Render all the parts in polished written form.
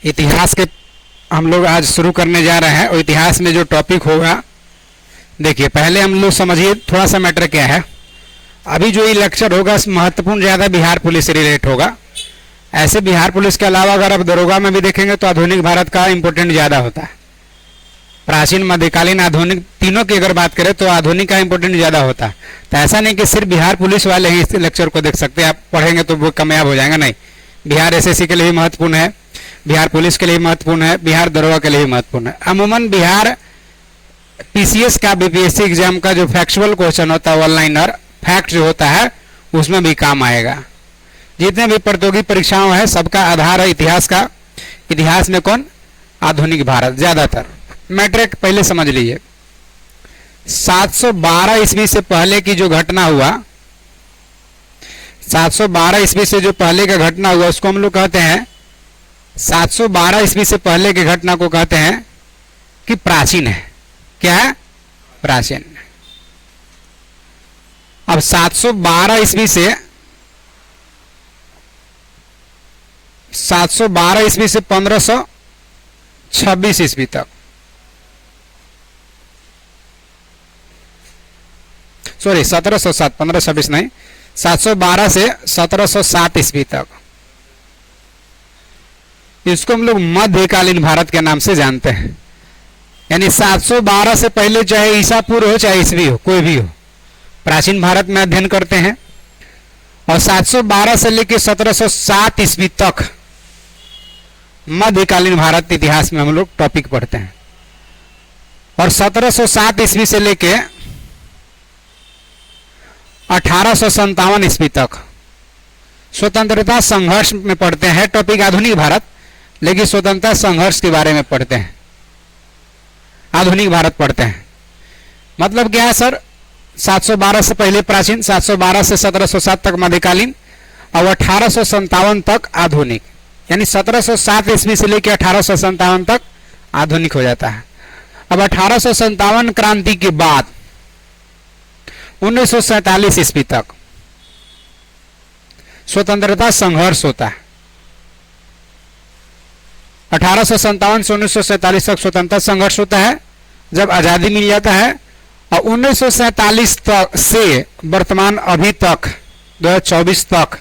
इतिहास के हम लोग आज शुरू करने जा रहे हैं। और इतिहास में जो टॉपिक होगा, देखिए पहले हम लोग समझिए थोड़ा सा मैटर क्या है। अभी जो ये लेक्चर होगा महत्वपूर्ण ज़्यादा बिहार पुलिस से रिलेट होगा। ऐसे बिहार पुलिस के अलावा अगर आप दरोगा में भी देखेंगे तो आधुनिक भारत का इंपॉर्टेंट ज़्यादा होता है। प्राचीन, मध्यकालीन, आधुनिक तीनों की अगर बात करें तो आधुनिक का इंपॉर्टेंट ज़्यादा होता है। तो ऐसा नहीं कि सिर्फ बिहार पुलिस वाले ही इस लेक्चर को देख सकते हैं, आप पढ़ेंगे तो वो कामयाब हो जाएगा, नहीं। बिहार एसएससी के लिए भी महत्वपूर्ण है, बिहार पुलिस के लिए महत्वपूर्ण है, बिहार दरोगा के लिए महत्वपूर्ण है। अमूमन बिहार पीसीएस का, बीपीएससी एग्जाम का जो फैक्चुअल क्वेश्चन होता है, ऑनलाइनर फैक्ट जो होता है, उसमें भी काम आएगा। जितने भी प्रतियोगी परीक्षाओं है सबका आधार है इतिहास का। इतिहास में कौन? आधुनिक भारत ज्यादातर। मैट्रिक पहले समझ लीजिए, 712 ईस्वी से पहले की जो घटना हुआ, 712 ईस्वी से जो पहले का घटना हुआ उसको हम लोग कहते हैं, 712 ईस्वी से पहले की घटना को कहते हैं कि प्राचीन है। क्या है? प्राचीन। अब 712 ईस्वी से 1526 ईस्वी तक, सॉरी 1707, 1526 नहीं, 712 से 1707 ईस्वी तक, इसको हम लोग मध्यकालीन भारत के नाम से जानते हैं। यानी 712 से पहले चाहे ईसा पूर्व हो चाहे ईस्वी हो, कोई भी हो, प्राचीन भारत में अध्ययन करते हैं। और 712 से लेकर 1707 ईस्वी तक मध्यकालीन भारत इतिहास में हम लोग टॉपिक पढ़ते हैं। और 1707 ईस्वी से लेके 1857 ईस्वी तक स्वतंत्रता संघर्ष में पढ़ते हैं। टॉपिक आधुनिक भारत, लेकिन स्वतंत्रता संघर्ष के बारे में पढ़ते हैं, आधुनिक भारत पढ़ते हैं। मतलब क्या है सर? 712 से पहले प्राचीन, 712 से 1707 तक मध्यकालीन, और 1857 तक आधुनिक। यानी 1707 ईस्वी से लेकर 1857 तक आधुनिक हो जाता है। अब 1857 क्रांति के बाद 1947 ईस्वी तक स्वतंत्रता संघर्ष होता है। 1857 से 1947 तक स्वतंत्रता संघर्ष होता है, जब आजादी मिल जाता है। और 1947 तक से वर्तमान अभी तक 2024 तक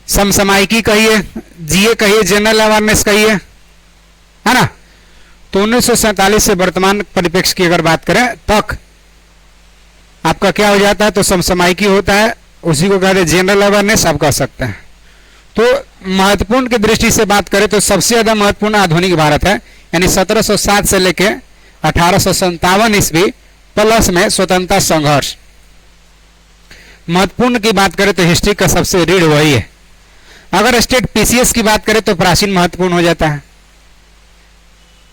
समसामयिकी कहिए, जीए कहिए, जनरल अवेयरनेस कहिए, है ना। तो 1947 से वर्तमान परिप्रेक्ष्य की अगर बात करें तक आपका क्या हो जाता है? तो समसामयिकी होता है, उसी को कहते हैं जनरल अवेयरनेस, आप कह सकते हैं। तो महत्वपूर्ण की दृष्टि से बात करें तो सबसे ज्यादा महत्वपूर्ण आधुनिक भारत है। यानी 1707 से लेके 1857 ईस्वी प्लस में स्वतंत्रता संघर्ष। महत्वपूर्ण की बात करें तो हिस्ट्री का सबसे रीढ़ वही है। अगर स्टेट पीसीएस की बात करें तो प्राचीन महत्वपूर्ण हो जाता है,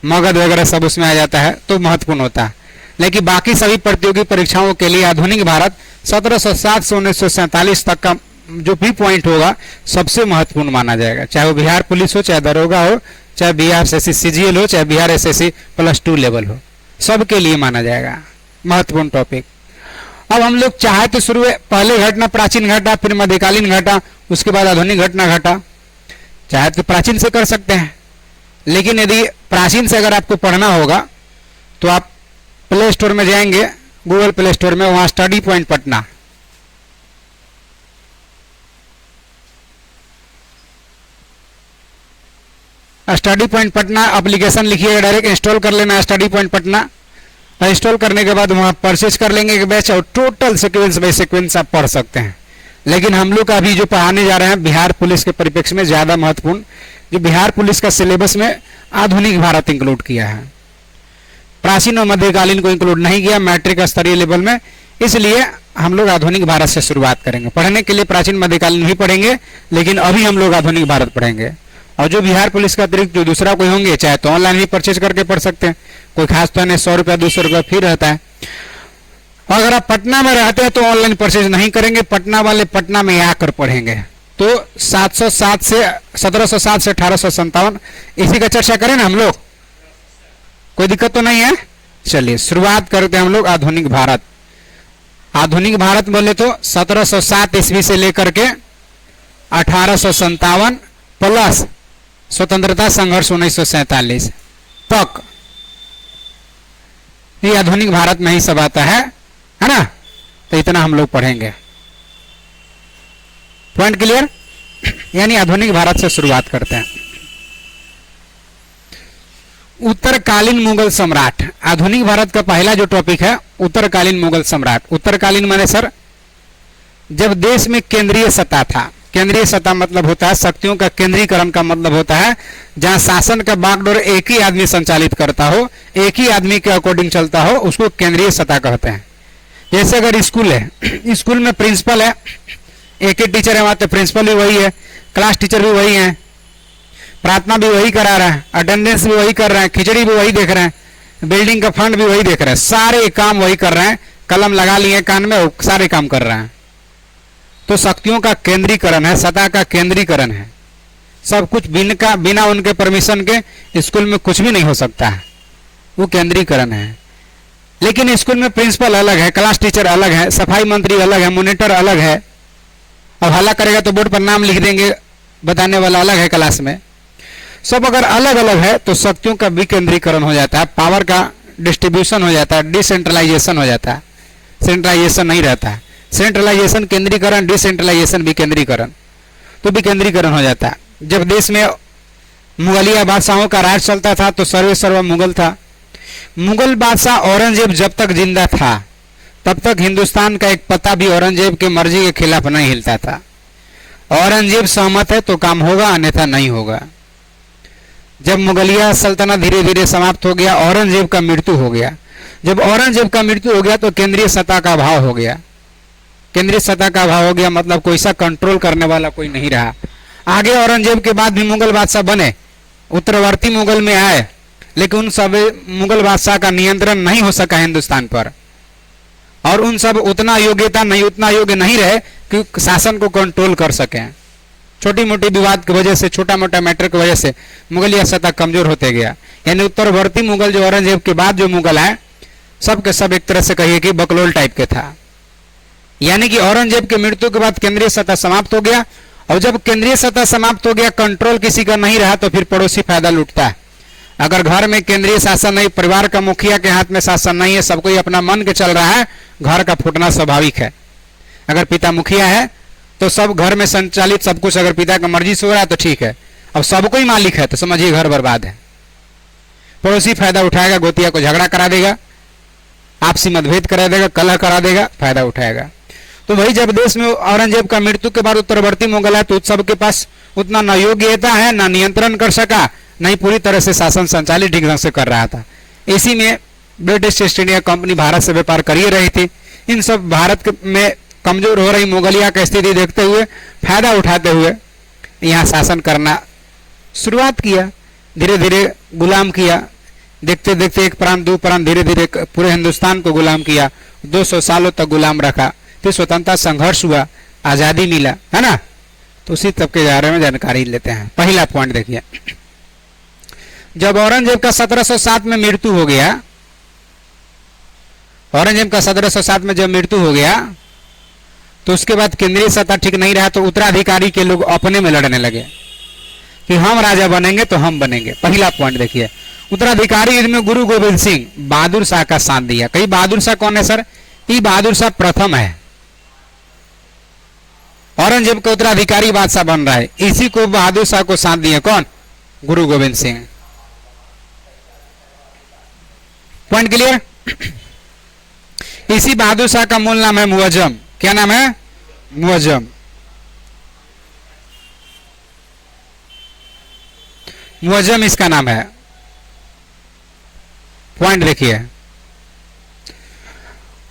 मगध वगैरह सब उसमें आ जाता है तो महत्वपूर्ण होता है। लेकिन बाकी सभी प्रतियोगी परीक्षाओं के लिए आधुनिक भारत 1707 से 1947 तक का जो भी पॉइंट होगा सबसे महत्वपूर्ण माना जाएगा। चाहे वो बिहार पुलिस हो, चाहे दरोगा हो, चाहे बिहार एसएससी सीजीएल हो, चाहे बिहार एसएससी +2 लेवल हो, सबके लिए माना जाएगा महत्वपूर्ण टॉपिक। अब हम लोग चाहे तो शुरू पहले घटना प्राचीन घटा, फिर मध्यकालीन घटा, उसके बाद आधुनिक घटना घटा। चाहे तो प्राचीन से कर सकते हैं, लेकिन यदि प्राचीन से अगर आपको पढ़ना होगा तो आप प्ले स्टोर में जाएंगे, गूगल प्ले स्टोर में, वहां study point Patna, study point Patna application लिखिएगा, डायरेक्ट इंस्टॉल कर लेना स्टडी पॉइंट पटना। इंस्टॉल करने के बाद वहां परचेज कर लेंगे एक बैच, और टोटल सीक्वेंस बाय सीक्वेंस आप पढ़ सकते हैं। लेकिन हम लोग अभी जो पढ़ाने जा रहे हैं बिहार पुलिस के परिप्रेक्ष्य में ज्यादा महत्वपूर्ण, जो बिहार पुलिस का सिलेबस में आधुनिक भारत इंक्लूड किया है, प्राचीन और मध्यकालीन को इंक्लूड नहीं किया मैट्रिक स्तरीय लेवल में। इसलिए हम लोग आधुनिक भारत से शुरुआत करेंगे। पढ़ने के लिए प्राचीन मध्यकालीन भी पढ़ेंगे, लेकिन अभी हम लोग आधुनिक भारत पढ़ेंगे। और जो बिहार पुलिस का अतिरिक्त जो दूसरा कोई होंगे, चाहे तो ऑनलाइन भी परचेज करके पढ़ सकते हैं, कोई खास तो नहीं, 100 रुपया 200 रुपया फी रहता है। अगर आप पटना में रहते हैं तो ऑनलाइन परचेज नहीं करेंगे, पटना वाले पटना में आकर पढ़ेंगे। तो 1707 से 1857 इसी का चर्चा करें ना हम लोग, कोई दिक्कत तो नहीं है। चलिए शुरुआत करते हैं हम लोग आधुनिक भारत। आधुनिक भारत बोले तो 1707 ईस्वी से लेकर के 1857 प्लस स्वतंत्रता संघर्ष 1947 तक, ये आधुनिक भारत में ही सब आता है ना। तो इतना हम लोग पढ़ेंगे। Point clear? यानी आधुनिक भारत से शुरुआत करते हैं। उत्तरकालीन मुगल सम्राट, आधुनिक भारत का पहला जो टॉपिक है उत्तरकालीन मुगल सम्राट। उत्तरकालीन माने सर जब देश में केंद्रीय सत्ता था। केंद्रीय सत्ता मतलब होता है शक्तियों का केंद्रीकरण का मतलब होता है जहां शासन का बागडोर एक ही आदमी संचालित करता हो, एक ही आदमी के अकॉर्डिंग चलता हो, उसको केंद्रीय सत्ता कहते हैं। जैसे अगर स्कूल है, स्कूल में प्रिंसिपल है, एक ही टीचर है वहां, तो प्रिंसिपल भी वही है, क्लास टीचर भी वही है, प्रार्थना भी वही करा रहा है, अटेंडेंस भी वही कर रहे हैं, खिचड़ी भी वही देख रहे हैं, बिल्डिंग का फंड भी वही देख रहे हैं, सारे काम वही कर रहे हैं, कलम लगा लिए कान में, सारे काम कर रहे हैं। तो शक्तियों का केंद्रीकरण है, सत्ता का केंद्रीकरण है। सब कुछ बिना उनके परमिशन के स्कूल में कुछ भी नहीं हो सकता है, वो केंद्रीकरण है। लेकिन स्कूल में प्रिंसिपल अलग है, क्लास टीचर अलग है, सफाई मंत्री अलग है, मॉनिटर अलग है, और हल्ला करेगा तो बोर्ड पर नाम लिख देंगे, बताने वाला अलग है क्लास में। सब अगर अलग अलग है तो शक्तियों का विकेंद्रीकरण हो जाता है, पावर का डिस्ट्रीब्यूशन हो जाता है, डिसेंट्रलाइजेशन हो जाता है, सेंट्रलाइजेशन नहीं रहता है। सेंट्रलाइजेशन केंद्रीकरण, डिसेंट्रलाइजेशन विकेंद्रीकरण, तो विकेंद्रीकरण हो जाता है। जब देश में मुगलिया बादशाहों का राज चलता था तो सर्वे सर्वा मुगल था। मुगल बादशाह औरंगजेब जब तक जिंदा था तब तक हिंदुस्तान का एक पत्ता भी औरंगजेब की मर्जी के खिलाफ नहीं हिलता था। औरंगजेब सहमत है तो काम होगा, अन्यथा नहीं होगा। जब मुगलिया सल्तनत धीरे धीरे समाप्त हो गया, औरंगजेब का मृत्यु हो गया। जब औरंगजेब का मृत्यु हो गया तो केंद्रीय सत्ता का अभाव हो गया। केंद्रीय सत्ता का अभाव हो गया मतलब कोई सा कंट्रोल करने वाला कोई नहीं रहा। आगे औरंगजेब के बाद भी मुगल बादशाह बने, उत्तरवर्ती मुगल में आए, लेकिन उन सब मुगल बादशाह का नियंत्रण नहीं हो सका हिंदुस्तान पर, और उन सब उतना योग्यता नहीं, उतना योग्य नहीं रहे कि शासन को कंट्रोल कर सके। छोटी मोटी विवाद की वजह से, छोटा मोटा मैटर की वजह से मुगलिया सत्ता कमजोर होते गया। यानी उत्तरवर्ती मुगल जो औरंगजेब के बाद जो मुगल आए, सब के सब एक तरह से कहिए कि बकलोल टाइप के था। यानी कि औरंगजेब की मृत्यु के बाद केंद्रीय सत्ता समाप्त हो गया, और जब केंद्रीय सत्ता समाप्त हो गया, कंट्रोल किसी का नहीं रहा, तो फिर पड़ोसी फायदा लूटता है। अगर घर में केंद्रीय शासन नहीं, परिवार का मुखिया के हाथ में शासन नहीं है, सब कोई अपना मन के चल रहा है, घर का फूटना स्वाभाविक है। अगर पिता मुखिया है तो सब घर में संचालित सब कुछ अगर पिता का मर्जी से हो रहा है तो ठीक है। अब सब कोई मालिक है तो समझिए घर बर्बाद है। पड़ोसी फायदा उठाएगा, गोतिया को झगड़ा करा देगा, आपसी मतभेद करा देगा, कलह करा देगा, फायदा उठाएगा। तो वही जब देश में औरंगजेब का मृत्यु के बाद उत्तरवर्ती मुगल है तो सबके पास उतना न योग्यता है, ना नियंत्रण कर सका, नहीं पूरी तरह से शासन संचालित ठीक ढंग से कर रहा था। इसी में British east India company Bharat से व्यापार कर ही रही थी। इन सब भारत में कमजोर हो रही मुगलिया की स्थिति देखते हुए, फायदा उठाते हुए यहाँ शासन करना शुरुआत किया, धीरे धीरे गुलाम किया। देखते देखते एक प्रांत दो प्रांत, धीरे धीरे पूरे हिंदुस्तान को गुलाम किया। 200 सालों तक गुलाम रखा, फिर स्वतंत्रता संघर्ष हुआ, आजादी मिला, है ना। तो उसी तब के बारे में जानकारी लेते हैं। पहला पॉइंट देखिए, जब औरंगजेब का 1707 में मृत्यु हो गया, औरंगजेब का 1707 में जब मृत्यु हो गया तो उसके बाद केंद्रीय सत्ता ठीक नहीं रहा, तो उत्तराधिकारी के लोग अपने में लड़ने लगे कि हम राजा बनेंगे तो हम बनेंगे। पहला पॉइंट देखिए, उत्तराधिकारी इसमें गुरु गोविंद सिंह बहादुर शाह का साथ दिया। कई बहादुर शाह कौन है सर? ये बहादुर शाह प्रथम है, औरंगजेब का उत्तराधिकारी बादशाह बन रहा है, इसी को बहादुर शाह को साथ दिया। कौन? गुरु गोविंद सिंह। Point clear? इसी बहादुर शाह का मूल नाम है मुअज्जम। क्या नाम है? मुअज्जम। मुअज्जम इसका नाम है। पॉइंट देखिए,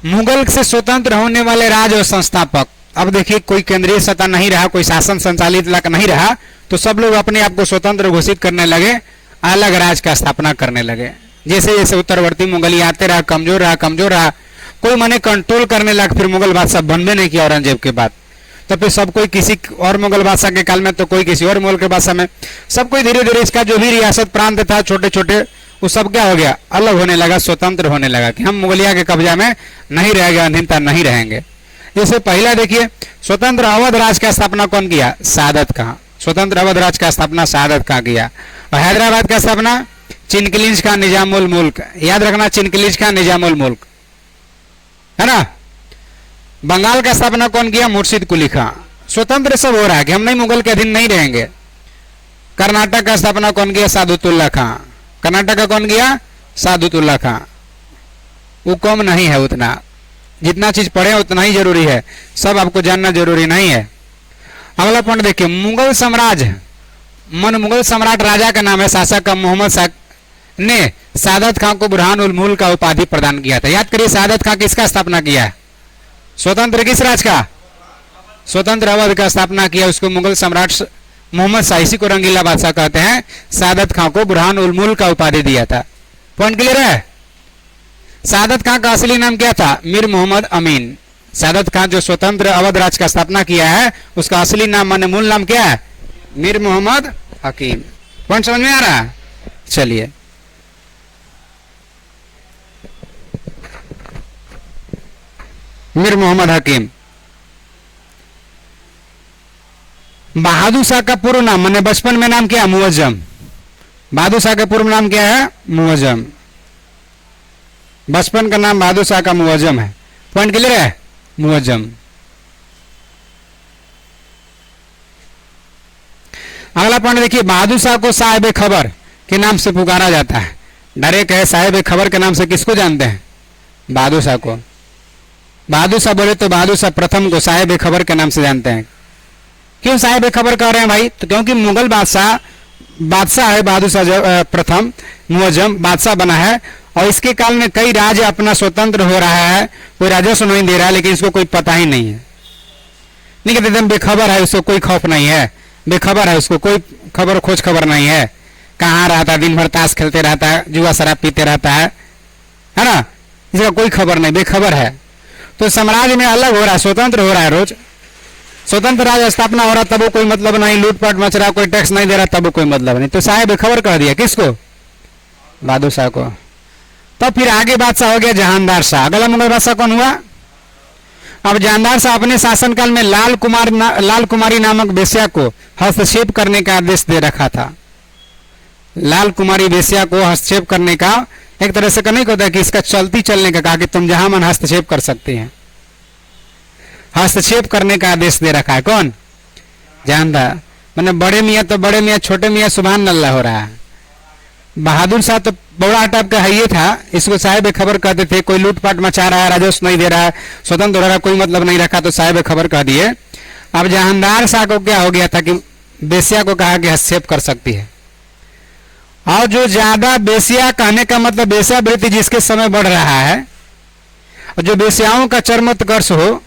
मुगल से स्वतंत्र होने वाले राज और संस्थापक। अब देखिए, कोई केंद्रीय सत्ता नहीं रहा, कोई शासन संचालित नहीं रहा, तो सब लोग अपने आप को स्वतंत्र घोषित करने लगे, अलग राज का स्थापना करने लगे। जैसे जैसे उत्तरवर्ती मुगल आते रहा, कमजोर रहा, कमजोर रहा, कोई मने कंट्रोल करने लगा, फिर मुगल बादशाह बनबे नहीं किया औरंगजेब के बाद। तो फिर सब कोई किसी और मुगल बादशाह के काल में, तो कोई किसी और मुगल के बादशाह में, सब कोई धीरे धीरे इसका जो भी रियासत प्रांत था छोटे छोटे, वो सब क्या हो गया? अलग होने लगा, स्वतंत्र होने लगा कि हम मुगलिया के कब्जा में नहीं रहेंगे, अधीनता नहीं रहेंगे। जैसे पहला देखिए, स्वतंत्र अवध राज का स्थापना कौन किया? सादत खां। स्वतंत्र अवध राज्य का स्थापना शहादत खां किया। और हैदराबाद का स्थापना चिनकिलिज खां निजामुल मुल्क, याद रखना चिनकिलिज खां निजामुल मुल्क, है ना। बंगाल का स्थापना कौन किया? मुर्शिद कुली खां। स्वतंत्र सब हो रहा है कि हम नहीं मुगल के अधीन नहीं रहेंगे। कर्नाटक का स्थापना कौन किया? सादुतुल्ला खां। कर्नाटक का कौन किया? सादुतुल्ला खां। वो कम नहीं है, उतना जितना चीज पढ़े उतना ही जरूरी है, सब आपको जानना जरूरी नहीं है। अगला पॉइंट देखिए, मुगल साम्राज्य मुगल सम्राट राजा का नाम है, शासक का मोहम्मद शाह ने सादत खां को बुरहान उल मुल्क का उपाधि प्रदान किया था। याद करिए, सादत खां किसका स्थापना किया है? स्वतंत्र किस राज का? स्वतंत्र अवध का स्थापना किया, उसको मुगल सम्राट मोहम्मद शाह, इसी को रंगीला बादशाह कहते हैं, सादत खां को बुरहान उल मुल्क का उपाधि दिया था। पॉइंट क्लियर है? सादत खां का असली नाम क्या था? मीर मोहम्मद अमीन। सादत खां जो स्वतंत्र अवध राज का स्थापना किया है, उसका असली नाम माने मूल नाम क्या है? मीर मोहम्मद हकीम। पॉइंट समझ में आ रहा है? चलिए, मीर मोहम्मद हकीम। बहादुर शाह का पूर्व नाम माने बचपन में नाम क्या? मुअज्जम। बहादुर शाह का पूर्व नाम क्या है? मुअज्जम। बचपन का नाम बहादुर शाह का मुअज्जम है। पॉइंट क्लियर है? मुअज्जम। अगला पॉइंट देखिए, बहादुर शाह को साहिब खबर के नाम से पुकारा जाता है। डायरेक्ट है, साहिब खबर के नाम से किसको जानते हैं? बहादुर शाह को। बहादुर शाह बोले तो बहादुर शाह प्रथम को साहिब खबर के नाम से जानते हैं। क्यों साहिब खबर कह रहे हैं भाई? तो क्योंकि मुगल बादशाह है बहादुर शाह प्रथम, मुअज्जम बादशाह बना है, और इसके काल में कई राज्य अपना स्वतंत्र हो रहा है, कोई राजस्व नहीं दे रहा है, लेकिन इसको कोई पता ही नहीं है। नहीं कहते एकदम बेखबर है, उसको कोई खौफ नहीं है, बेखबर है, उसको कोई खबर खोज खबर नहीं है, कहाँ रहता है, दिन भर ताश खेलते रहता है, जुआ शराब पीते रहता है ना, इसका कोई खबर नहीं, बेखबर है। तो साम्राज्य में अलग हो रहा है, स्वतंत्र हो रहा है, रोज स्वतंत्र राज्य स्थापना हो रहा, तब वो कोई मतलब नहीं, लूटपाट मच रहा, कोई टैक्स नहीं दे रहा, तब वो कोई मतलब नहीं। तो साहिब खबर कह दिया किसको? बहादुर शाह को। तो फिर आगे बादशाह हो गया जहानदार शाह। अगला मुगल बादशाह कौन हुआ? अब जहानदार शाह अपने शासनकाल में लाल कुमारी नामक वेश्या को हस्तक्षेप करने का आदेश दे रखा था। लाल कुमारी वेश्या को हस्तक्षेप करने का एक तरह से नहीं होता कि इसका चलती चलने का, कहा कि तुम जहां मन हस्तक्षेप कर सकते हैं। हस्तक्षेप करने का आदेश दे रखा है कौन? जहानदार। मैंने बड़े मियाँ तो बड़े मियाँ, छोटे मियाँ सुभान अल्लाह हो रहा है। बहादुर शाह तो बड़ा टाइप का है, ये था, इसको साहिब खबर कहते थे। कोई लूटपाट मचा रहा है, राजस्व नहीं दे रहा है, स्वतंत्र हो रहा है, कोई मतलब नहीं रखा, तो साहिब खबर कह दिए। अब जहानदार शाह को क्या हो गया था कि बेसिया को कहा कि हस्तक्षेप कर सकती है। और जो ज्यादा बेसिया, कहने का मतलब बेसिया वृत्ति जिसके समय बढ़ रहा है, और जो बेसियाओं का चरमोत्कर्ष हो,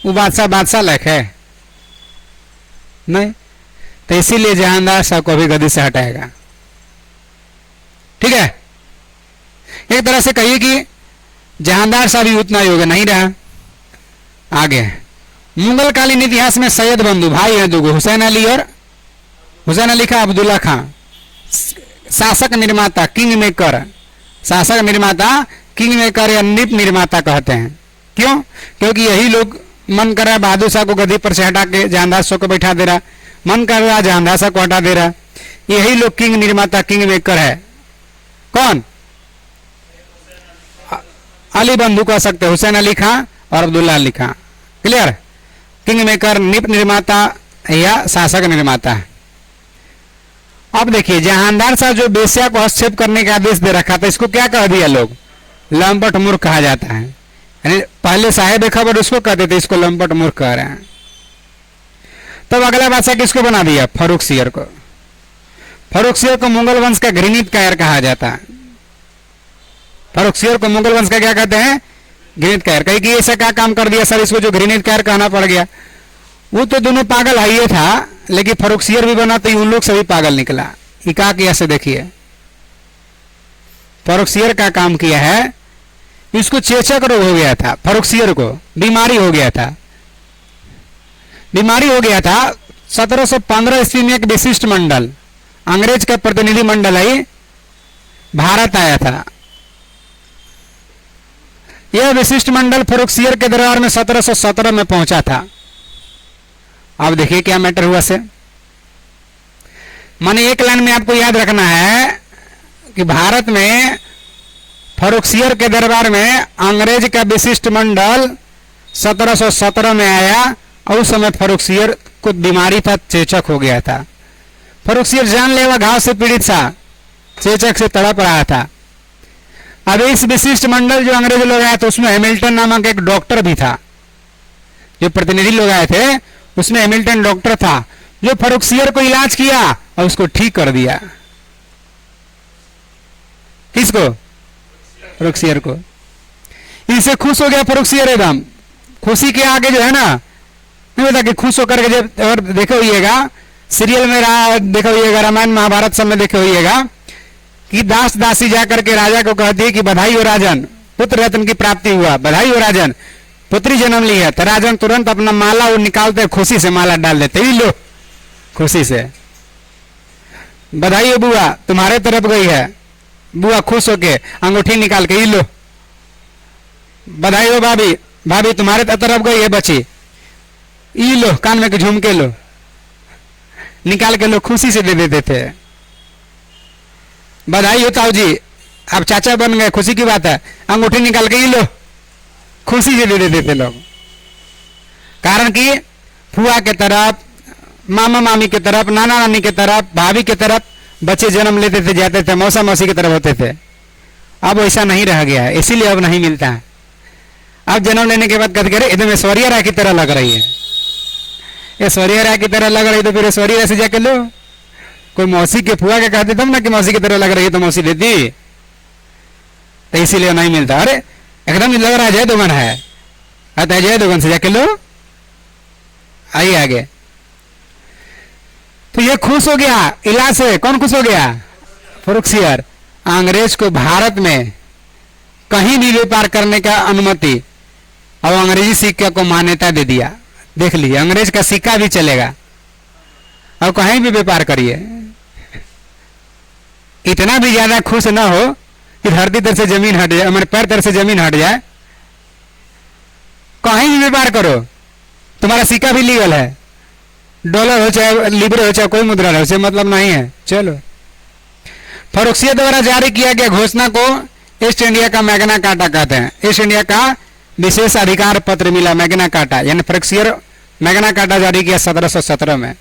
वो बादशाह लायक है नहीं। तो इसीलिए जहानदार शाह को अभी गद्दी से हटाएगा। ठीक है, एक तरह से कहिए कि जहानदार शाह भी उतना योग्य नहीं रहा। आगे मुगल कालीन इतिहास में सैयद बंधु भाई हैं दो, हुसैन अली और हुसैन अली खां अब्दुल्ला खां, शासक निर्माता किंग मेकर, शासक निर्माता किंग मेकर या निप निर्माता कहते हैं। क्यों? क्योंकि यही लोग मन कर रहा है बहादुर शाह को गद्दी पर से हटा के जहानदार शाह को बैठा दे रहा, मन कर रहा है जहानदार शाह को हटा दे रहा, यही लोग किंग निर्माता किंग मेकर है। कौन? अली बंधु कह सकते, हुसैन अली खां और अब्दुल्ला अली खां। क्लियर? किंग मेकर, निप निर्माता या शासक निर्माता। अब देखिए जहानदार शाह जो बेश्या को हस्तक्षेप करने का आदेश दे रखा था, इसको क्या कह दिया लोग? लंपट मूर्ख कहा जाता है। यानी पहले साहेब खबर उसको कहते थे, इसको लंपट मूर्ख कह रहे हैं। तब अगला बादशाह किसको बना दिया? फर्रुखसियर को। फर्रुखसियर को मुगल वंश का घृणित कायर कहा जाता है। फर्रुखसियर को मुगल वंश का क्या कहते हैं? घृणित कायर। कहीं कि ऐसा क्या काम कर दिया सर, इसको जो घृणित कायर कहना पड़ गया? वो तो दोनों पागल है ये था, लेकिन फर्रुखसियर भी बना तो उन लोग से भी पागल निकला। ये क्या किया से देखिए, फर्रुखसियर का काम किया है, इसको चेचक रोग हो गया था, फर्रुखसियर को बीमारी हो गया था, बीमारी हो गया था। 1715 ईस्वी में एक विशिष्ट मंडल, अंग्रेज का प्रतिनिधि मंडल है, भारत आया था। यह विशिष्ट मंडल फर्रुखसियर के दरबार में 1717 में पहुंचा था। अब देखिए क्या मैटर हुआ से। माने एक लाइन में आपको याद रखना है कि भारत में फर्रुखसियर के दरबार में अंग्रेज का विशिष्ट मंडल 1717 में आया और उस समय फर्रुखसियर को बीमारी था, चेचक हो गया था। फर्रुखसियर जानलेवा घाव से पीड़ित था, चेचक से तड़प रहा था। अब इस विशिष्ट मंडल जो अंग्रेज लोग आए थे उसमें हैमिल्टन नामक एक डॉक्टर भी था। जो प्रतिनिधि लोग आए थे उसमें हैमिल्टन डॉक्टर था जो फर्रुखसियर को इलाज किया और उसको ठीक कर दिया। किसको? फर्रुखसियर को। इनसे खुश हो गया फर्रुखसियर एकदम। खुशी के आगे जो है ना, नहीं बता कि खुश होकर के जब और देखे होइएगा सीरियल में देखे होइएगा, रामायण महाभारत सब में देखे होइएगा कि दास दासी जाकर के राजा को कहती है कि बधाई हो राजन, पुत्र रत्न की प्राप्ति हुआ, बधाई हो राजन, पुत्री जन्म ली है। तो राजन तुरंत अपना माला वो निकालते, खुशी से माला डाल देते, ही लो खुशी से, बधाई हो बुआ तुम्हारे तरफ गई है। बुआ खुश होके अंगूठी निकाल के, ही लो, बधाई हो भाभी, भाभी तुम्हारे तरफ गई है बच्ची, ई लो कान में के झुमके लो, निकाल के लो, खुशी से दे देते थे। बधाई हो ताऊ जी आप चाचा बन गए, खुशी की बात है, अंगूठी निकाल के, ई लो, खुशी से दे देते थे लोग। कारण कि फुआ के तरफ, मामा मामी के तरफ, नाना नानी के तरफ, भाभी के तरफ बच्चे जन्म लेते थे, जाते थे, मौसा मौसी की तरफ होते थे। अब ऐसा नहीं रह गया है, इसीलिए अब नहीं मिलता है। अब जन्म लेने के बाद कहते कह रहे एकदम ऐश्वर्या राय की तरह लग रही है, ऐश्वर्या राय की तरह लग रही, तो फिर ऐश्वर्या राय से जाके लो। कोई मौसी के फुआ के कहते तब ना कि मौसी की तरह लग रही है तो मौसी देती, तो इसीलिए नहीं मिलता। अरे एकदम लग रहा है जय दुगन है, आता है जय दुगन से जाके लो। आइए आगे। तो ये खुश हो गया इलाज से। कौन खुश हो गया? फर्रुखसियर। अंग्रेज को भारत में कहीं भी व्यापार करने का अनुमति और अंग्रेजी सिक्के को मान्यता दे दिया। देख लीजिए, अंग्रेज का सिक्का भी चलेगा और कहीं भी व्यापार करिए। इतना भी ज्यादा खुश ना हो कि धरती तर से जमीन हट जाए, हमारे पैर तर से जमीन हट जाए। कहीं भी व्यापार करो, तुम्हारा सिक्का भी लीगल है, डॉलर हो चाहे लिब्रे हो चाहे कोई मुद्रा हो, उसे मतलब नहीं है। चलो, फर्रुखसियर द्वारा जारी किया गया घोषणा को ईस्ट इंडिया का मैग्ना कार्टा कहते हैं। ईस्ट इंडिया का विशेष अधिकार पत्र मिला, मैग्ना कार्टा, यानी फर्रुखसियर मैग्ना कार्टा जारी किया 1717 में।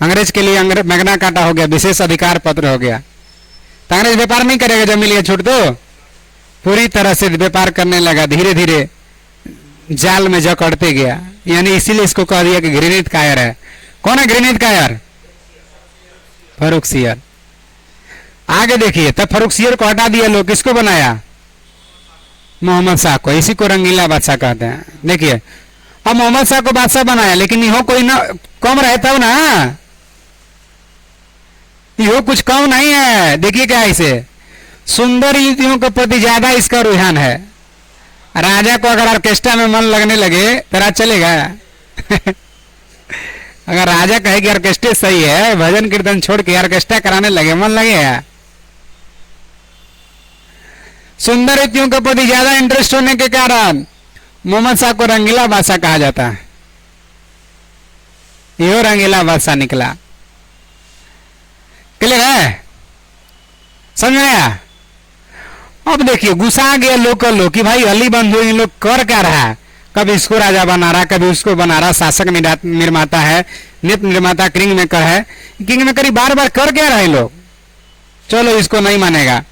अंग्रेज के लिए मैग्ना कार्टा हो गया, विशेष अधिकार पत्र हो गया। तो अंग्रेज व्यापार नहीं करेगा जब मिल गया छूट, तो पूरी तरह से व्यापार करने लगा, धीरे धीरे जाल में जकड़ते गया। यानी इसीलिए इसको कह दिया कि घृणित कायर है। कौन है घृणित कायर? फर्रुखसियर। आगे देखिए, तब फर्रुखसियर को हटा दिया लोग, किसको बनाया? मोहम्मद शाह को। इसी को रंगीला बादशाह कहते हैं। देखिए, अब मोहम्मद शाह को बादशाह बनाया, लेकिन यहो कोई ना कम रहता हो ना, यहो कुछ कम नहीं है। देखिए क्या इसे, सुंदर युवतियों के प्रति ज्यादा इसका रुझान है। राजा को अगर ऑर्केस्ट्रा में मन लगने लगे तो राज चलेगा? अगर राजा कहे कि ऑर्केस्ट्रा सही है, भजन कीर्तन छोड़ के ऑर्केस्ट्रा कराने लगे, मन लगेगा? सुंदर युवतियों के प्रति ज्यादा इंटरेस्ट होने के कारण मोहम्मद शाह को रंगीला बादशाह कहा जाता है। यो रंगीला बादशाह निकला। क्लियर है? समझ में आया? अब देखिए, गुस्सा गया लोकल लोग कि भाई अली बंधु इन लोग कर क्या रहा है, कभी इसको राजा बना रहा, कभी उसको बना रहा, शासक निर्माता है, नित निर्माता, किंग मेकर है, किंग मेकर बार बार कर क्या रहे लोग। चलो इसको नहीं मानेगा।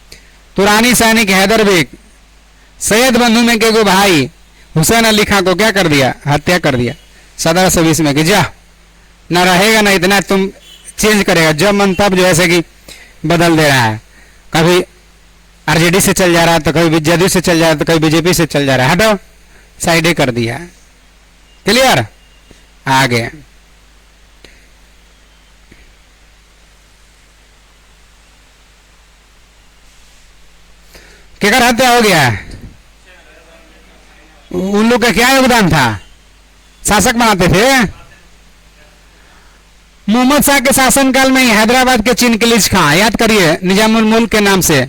तुरानी सैनिक हैदर बेग सैयद बंधु में के गो भाई हुसैन अली खां को क्या कर दिया? हत्या कर दिया 1720 में कि जा न रहेगा ना इतना, तुम चेंज करेगा जब मन तब, जो ऐसे कि बदल दे रहा है, कभी आरजेडी से चल जा रहा है तो कभी जदयू से चल जा रहा है तो कभी बीजेपी से चल जा रहा है, हटो, साइड कर दिया। क्लियर? आगे केकर हत्या हो गया? उन लोग का क्या योगदान था? शासक बनाते थे। मोहम्मद शाह के शासनकाल में ही हैदराबाद के चिनकिलीज खां, याद करिए, निजामुल मुल्क के नाम से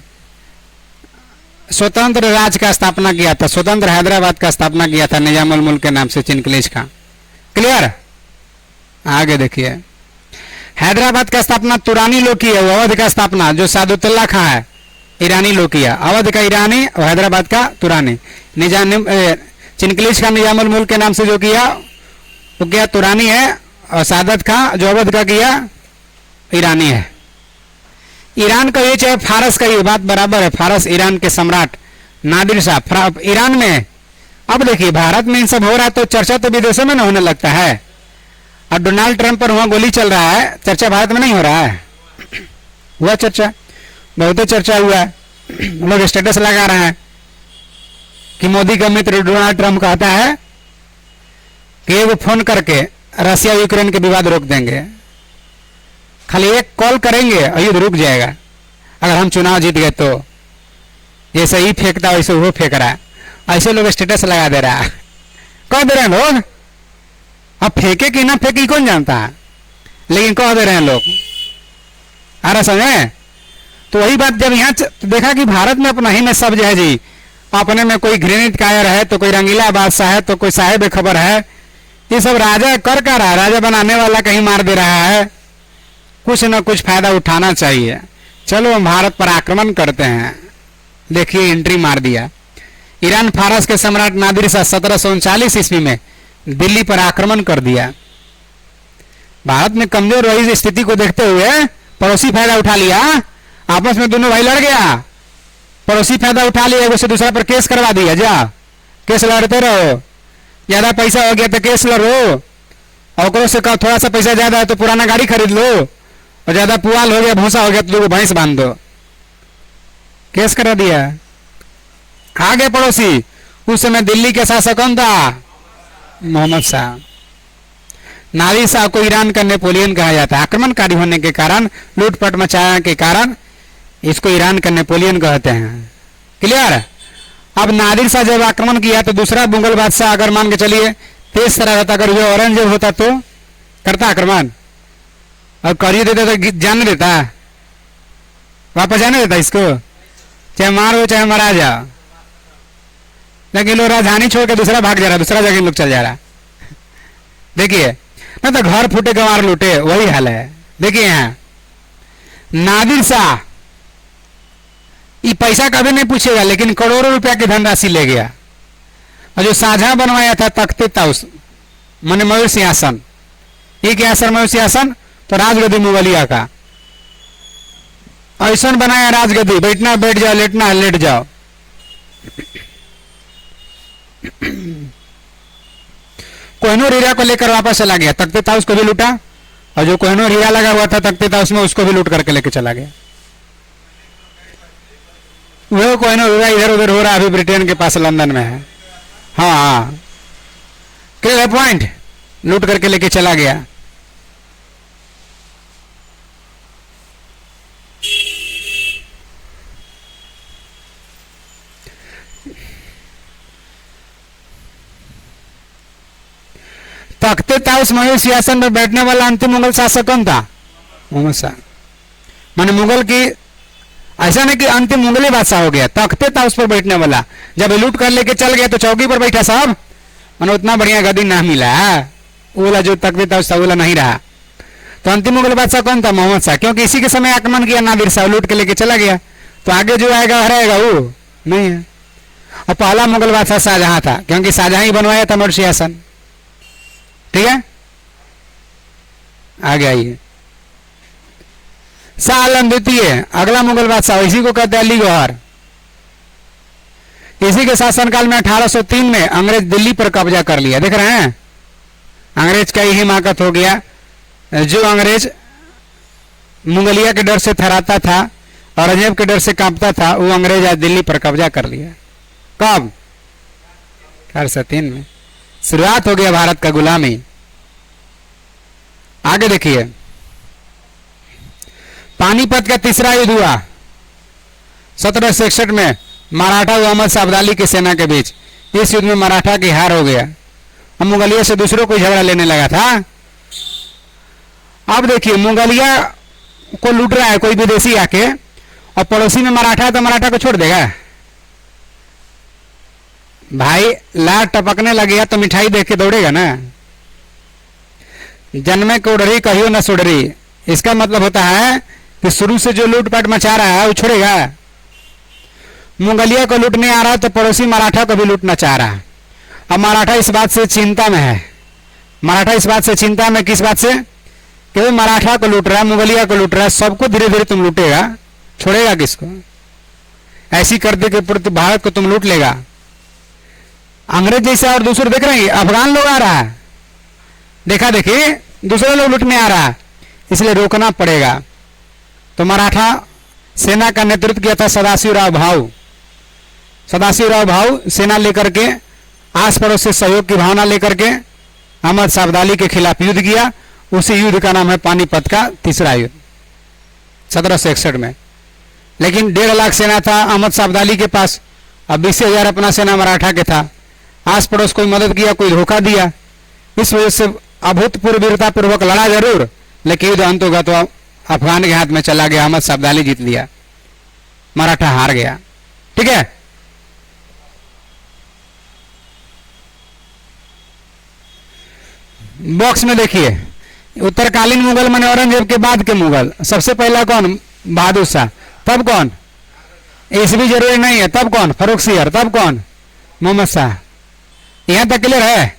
स्वतंत्र राज्य का स्थापना किया था, स्वतंत्र हैदराबाद का स्थापना किया था निजामुल मुल्क के नाम से चिनकिलीज खां। क्लियर? आगे देखिए, हैदराबाद का स्थापना तुरानी लोग की है, वो अवध का स्थापना जो सादुतुल्ला खां है ईरानी लोग किया। अवध का ईरानी और हैदराबाद का तुरानी। चिनकलीस का निजामुल मुल्क के नाम से जो किया वो क्या तुरानी है, और सादत खां जो अवध का किया ईरानी है। ईरान का ये चाहे फारस का, ये बात बराबर है। फारस ईरान के सम्राट नादिर शाह ईरान में। अब देखिए भारत में इन सब हो रहा है तो चर्चा तो विदेशों में ना होने लगता है। और डोनाल्ड ट्रंप पर वहां गोली चल रहा है, चर्चा भारत में नहीं हो रहा है? हुआ चर्चा, बहुत चर्चा हुआ है। लोग स्टेटस लगा रहे हैं कि मोदी का मित्र डोनाल्ड ट्रंप कहता है कि वो फोन करके रसिया यूक्रेन के विवाद रोक देंगे, खाली एक कॉल करेंगे और युद्ध रुक जाएगा अगर हम चुनाव जीत गए तो। जैसे ही फेंकता वैसे वो फेंक रहा है, ऐसे लोग स्टेटस लगा दे रहा है। कह दे रहे हैं लोग, अब फेंके कि ना फेंके कौन जानता है, लेकिन कह दे रहे हैं लोग। आ रहा समझे? तो वही बात जब यहाँ देखा कि भारत में अपना ही में सब जो है जी, अपने में कोई घृणित कायर है तो कोई रंगीला बादशाह है तो कोई साहेब खबर है, ये सब राजा कर का रहा है, राजा बनाने वाला कहीं मार दे रहा है। कुछ न कुछ फायदा उठाना चाहिए। चलो हम भारत पर आक्रमण करते हैं। देखिए एंट्री मार दिया। ईरान फारस के सम्राट नादिर शाह 1739 ईस्वी में दिल्ली पर आक्रमण कर दिया। भारत में कमजोर रही स्थिति को देखते हुए पड़ोसी फायदा उठा लिया। आपस में दोनों भाई लड़ गया, पड़ोसी फायदा उठा लिया, एक से दूसरा पर केस करवा दिया। जा केस लड़ते रहो, ज्यादा पैसा हो गया तो केस लड़ो, और से कहो थोड़ा सा पैसा ज्यादा है तो पुराना गाड़ी खरीद लो, और ज्यादा पुआल हो गया भूसा हो गया तो दो भैंस बांध दो। केस करा दिया। आ गए पड़ोसी। उस समय दिल्ली के शासक कौन था? मोहम्मद शाह। नादिर शाह को ईरान का नेपोलियन कहा जाता है। आक्रमणकारी होने के कारण, लूटपाट मचाने के कारण इसको ईरान का नेपोलियन कहते हैं। क्लियर? अब नादिर शाह जब आक्रमण किया तो दूसरा मुगल बादशाह अगर मान के चलिए तेज तरह होता, अगर वो औरंगजेब होता तो करता आक्रमण, और करिए देता तो जाने देता, वापस जाने देता इसको, चाहे मारो चाहे मारा जाओ। लेकिन लोग राजधानी छोड़ के दूसरा भाग जा रहा, दूसरा जगह लोग चल जा रहा। देखिए ना, तो घर फूटे गंवार लूटे, वही हाल है। देखिए यहाँ नादिर शाह ये पैसा कभी नहीं पूछेगा, लेकिन करोड़ों रुपया की धनराशि ले गया। और जो साझा बनवाया था तख्ते ताउस माने मयूर सिंहासन, ये क्या सर मयूर सिंहासन? तो राजगद्दी मुगलिया का ऐसा बनाया राजगद्दी, बैठना बैठ जाओ, लेटना लेट जाओ। कोहिनूर हीरा को लेकर वापस चला गया, तख्ते ताउस को भी लूटा, और जो कोहिनूर हीरा लगा हुआ था तख्ते ताउस में उसको भी लूट करके लेके चला गया। वो कोहिनूर हीरा इधर उधर हो रहा अभी ब्रिटेन के पास लंदन में है। हाँ हाँ, क्लियर पॉइंट, लूट करके लेके चला गया। तख्ते ताउस मयूर सिंहासन पर बैठने वाला अंतिम मुगल शासक कौन था? मोहम्मद शाह। माने मुगल की ऐसा नहीं कि अंतिम मुगली बादशाह हो गया, तख्ते ताउस पर बैठने वाला। जब लूट कर लेके चल गया तो चौकी पर बैठा साहब, माने उतना बढ़िया गद्दी ना मिला, वो वाला जो तख्ते ताउस था वो वाला नहीं रहा। तो अंतिम मुगल बादशाह कौन था? मोहम्मद शाह। क्योंकि इसी के समय आक्रमण किया नादिर शाह, लूट के लेके चला गया। तो आगे जो आएगा हराएगा वो नहीं है। और पहला मुगल बादशाह शाहजहां था, क्योंकि शाहजहां ही बनवाया था मयूर सिंहासन। ठीक है, आगे आइए। शाह आलम द्वितीय अगला मुगल बादशाह, इसी को कहते हैं अली गौहर। इसी के शासनकाल में 1803 में अंग्रेज दिल्ली पर कब्जा कर लिया। देख रहे हैं, अंग्रेज का ही हिमाकत हो गया। जो अंग्रेज मुगलिया के डर से थराता था, औरंगजेब के डर से कांपता था, वो अंग्रेज आज दिल्ली पर कब्जा कर लिया। कब? 1803 में शुरुआत हो गया भारत का गुलामी। आगे देखिए, पानीपत का तीसरा युद्ध हुआ 1761 में मराठा व अहमद शाह अब्दाली की सेना के बीच। इस युद्ध में मराठा की हार हो गया। अब मुगलिया से दूसरों को झगड़ा लेने लगा था। अब देखिए, मुगलिया को लूट रहा है कोई विदेशी आके, और पड़ोसी में मराठा है तो मराठा को छोड़ देगा? भाई लाट टपकने लगेगा तो मिठाई देख के दौड़ेगा ना। जन्मे को उड़री कहियो न सुडरी, इसका मतलब होता है कि शुरू से जो लूटपाट मचा रहा है वो छोड़ेगा। मुगलिया को लूटने आ रहा है तो पड़ोसी मराठा को भी लूटना चाह रहा है। अब मराठा इस बात से चिंता में है, मराठा इस बात से चिंता में, किस बात से कि वो मराठा को लूट रहा है, मुगलिया को लूट रहा है, सबको धीरे धीरे तुम लूटेगा, छोड़ेगा किसको? ऐसी करते के पूरे भारत को तुम लूट लेगा। अंग्रेज जैसा और दूसरे देख रहे हैं, अफगान लोग आ रहा है, देखा देखी दूसरे लोग लूटने आ रहा है, इसलिए रोकना पड़ेगा। तो मराठा सेना का नेतृत्व किया था सदाशिवराव भाऊ। सदाशिवराव भाऊ सेना लेकर के आस पड़ोस से सहयोग की भावना लेकर के अहमद शाह अब्दाली के खिलाफ युद्ध किया। उसी युद्ध का नाम है पानीपत का तीसरा युद्ध 1761 में। लेकिन 1.5 लाख सेना था अहमद शाह अब्दाली के पास, अब 20,000 अपना सेना मराठा के था। आस पड़ोस कोई मदद किया, कोई धोखा दिया, इस वजह से अभूतपूर्व वीरता पूर्वक लड़ा जरूर, लेकिन युद्ध अंत होगा तो अफगान के हाथ में चला गया। अहमद शाह अब्दाली जीत लिया, मराठा हार गया। ठीक है, बॉक्स में देखिए, उत्तरकालीन मुगल माने औरंगजेब के बाद के मुगल। सबसे पहला कौन? बहादुर शाह। तब कौन? ईसवी जरूरी नहीं है। तब कौन? फर्रुख सियर। तब कौन? मोहम्मद शाह। यहां तक क्लियर है?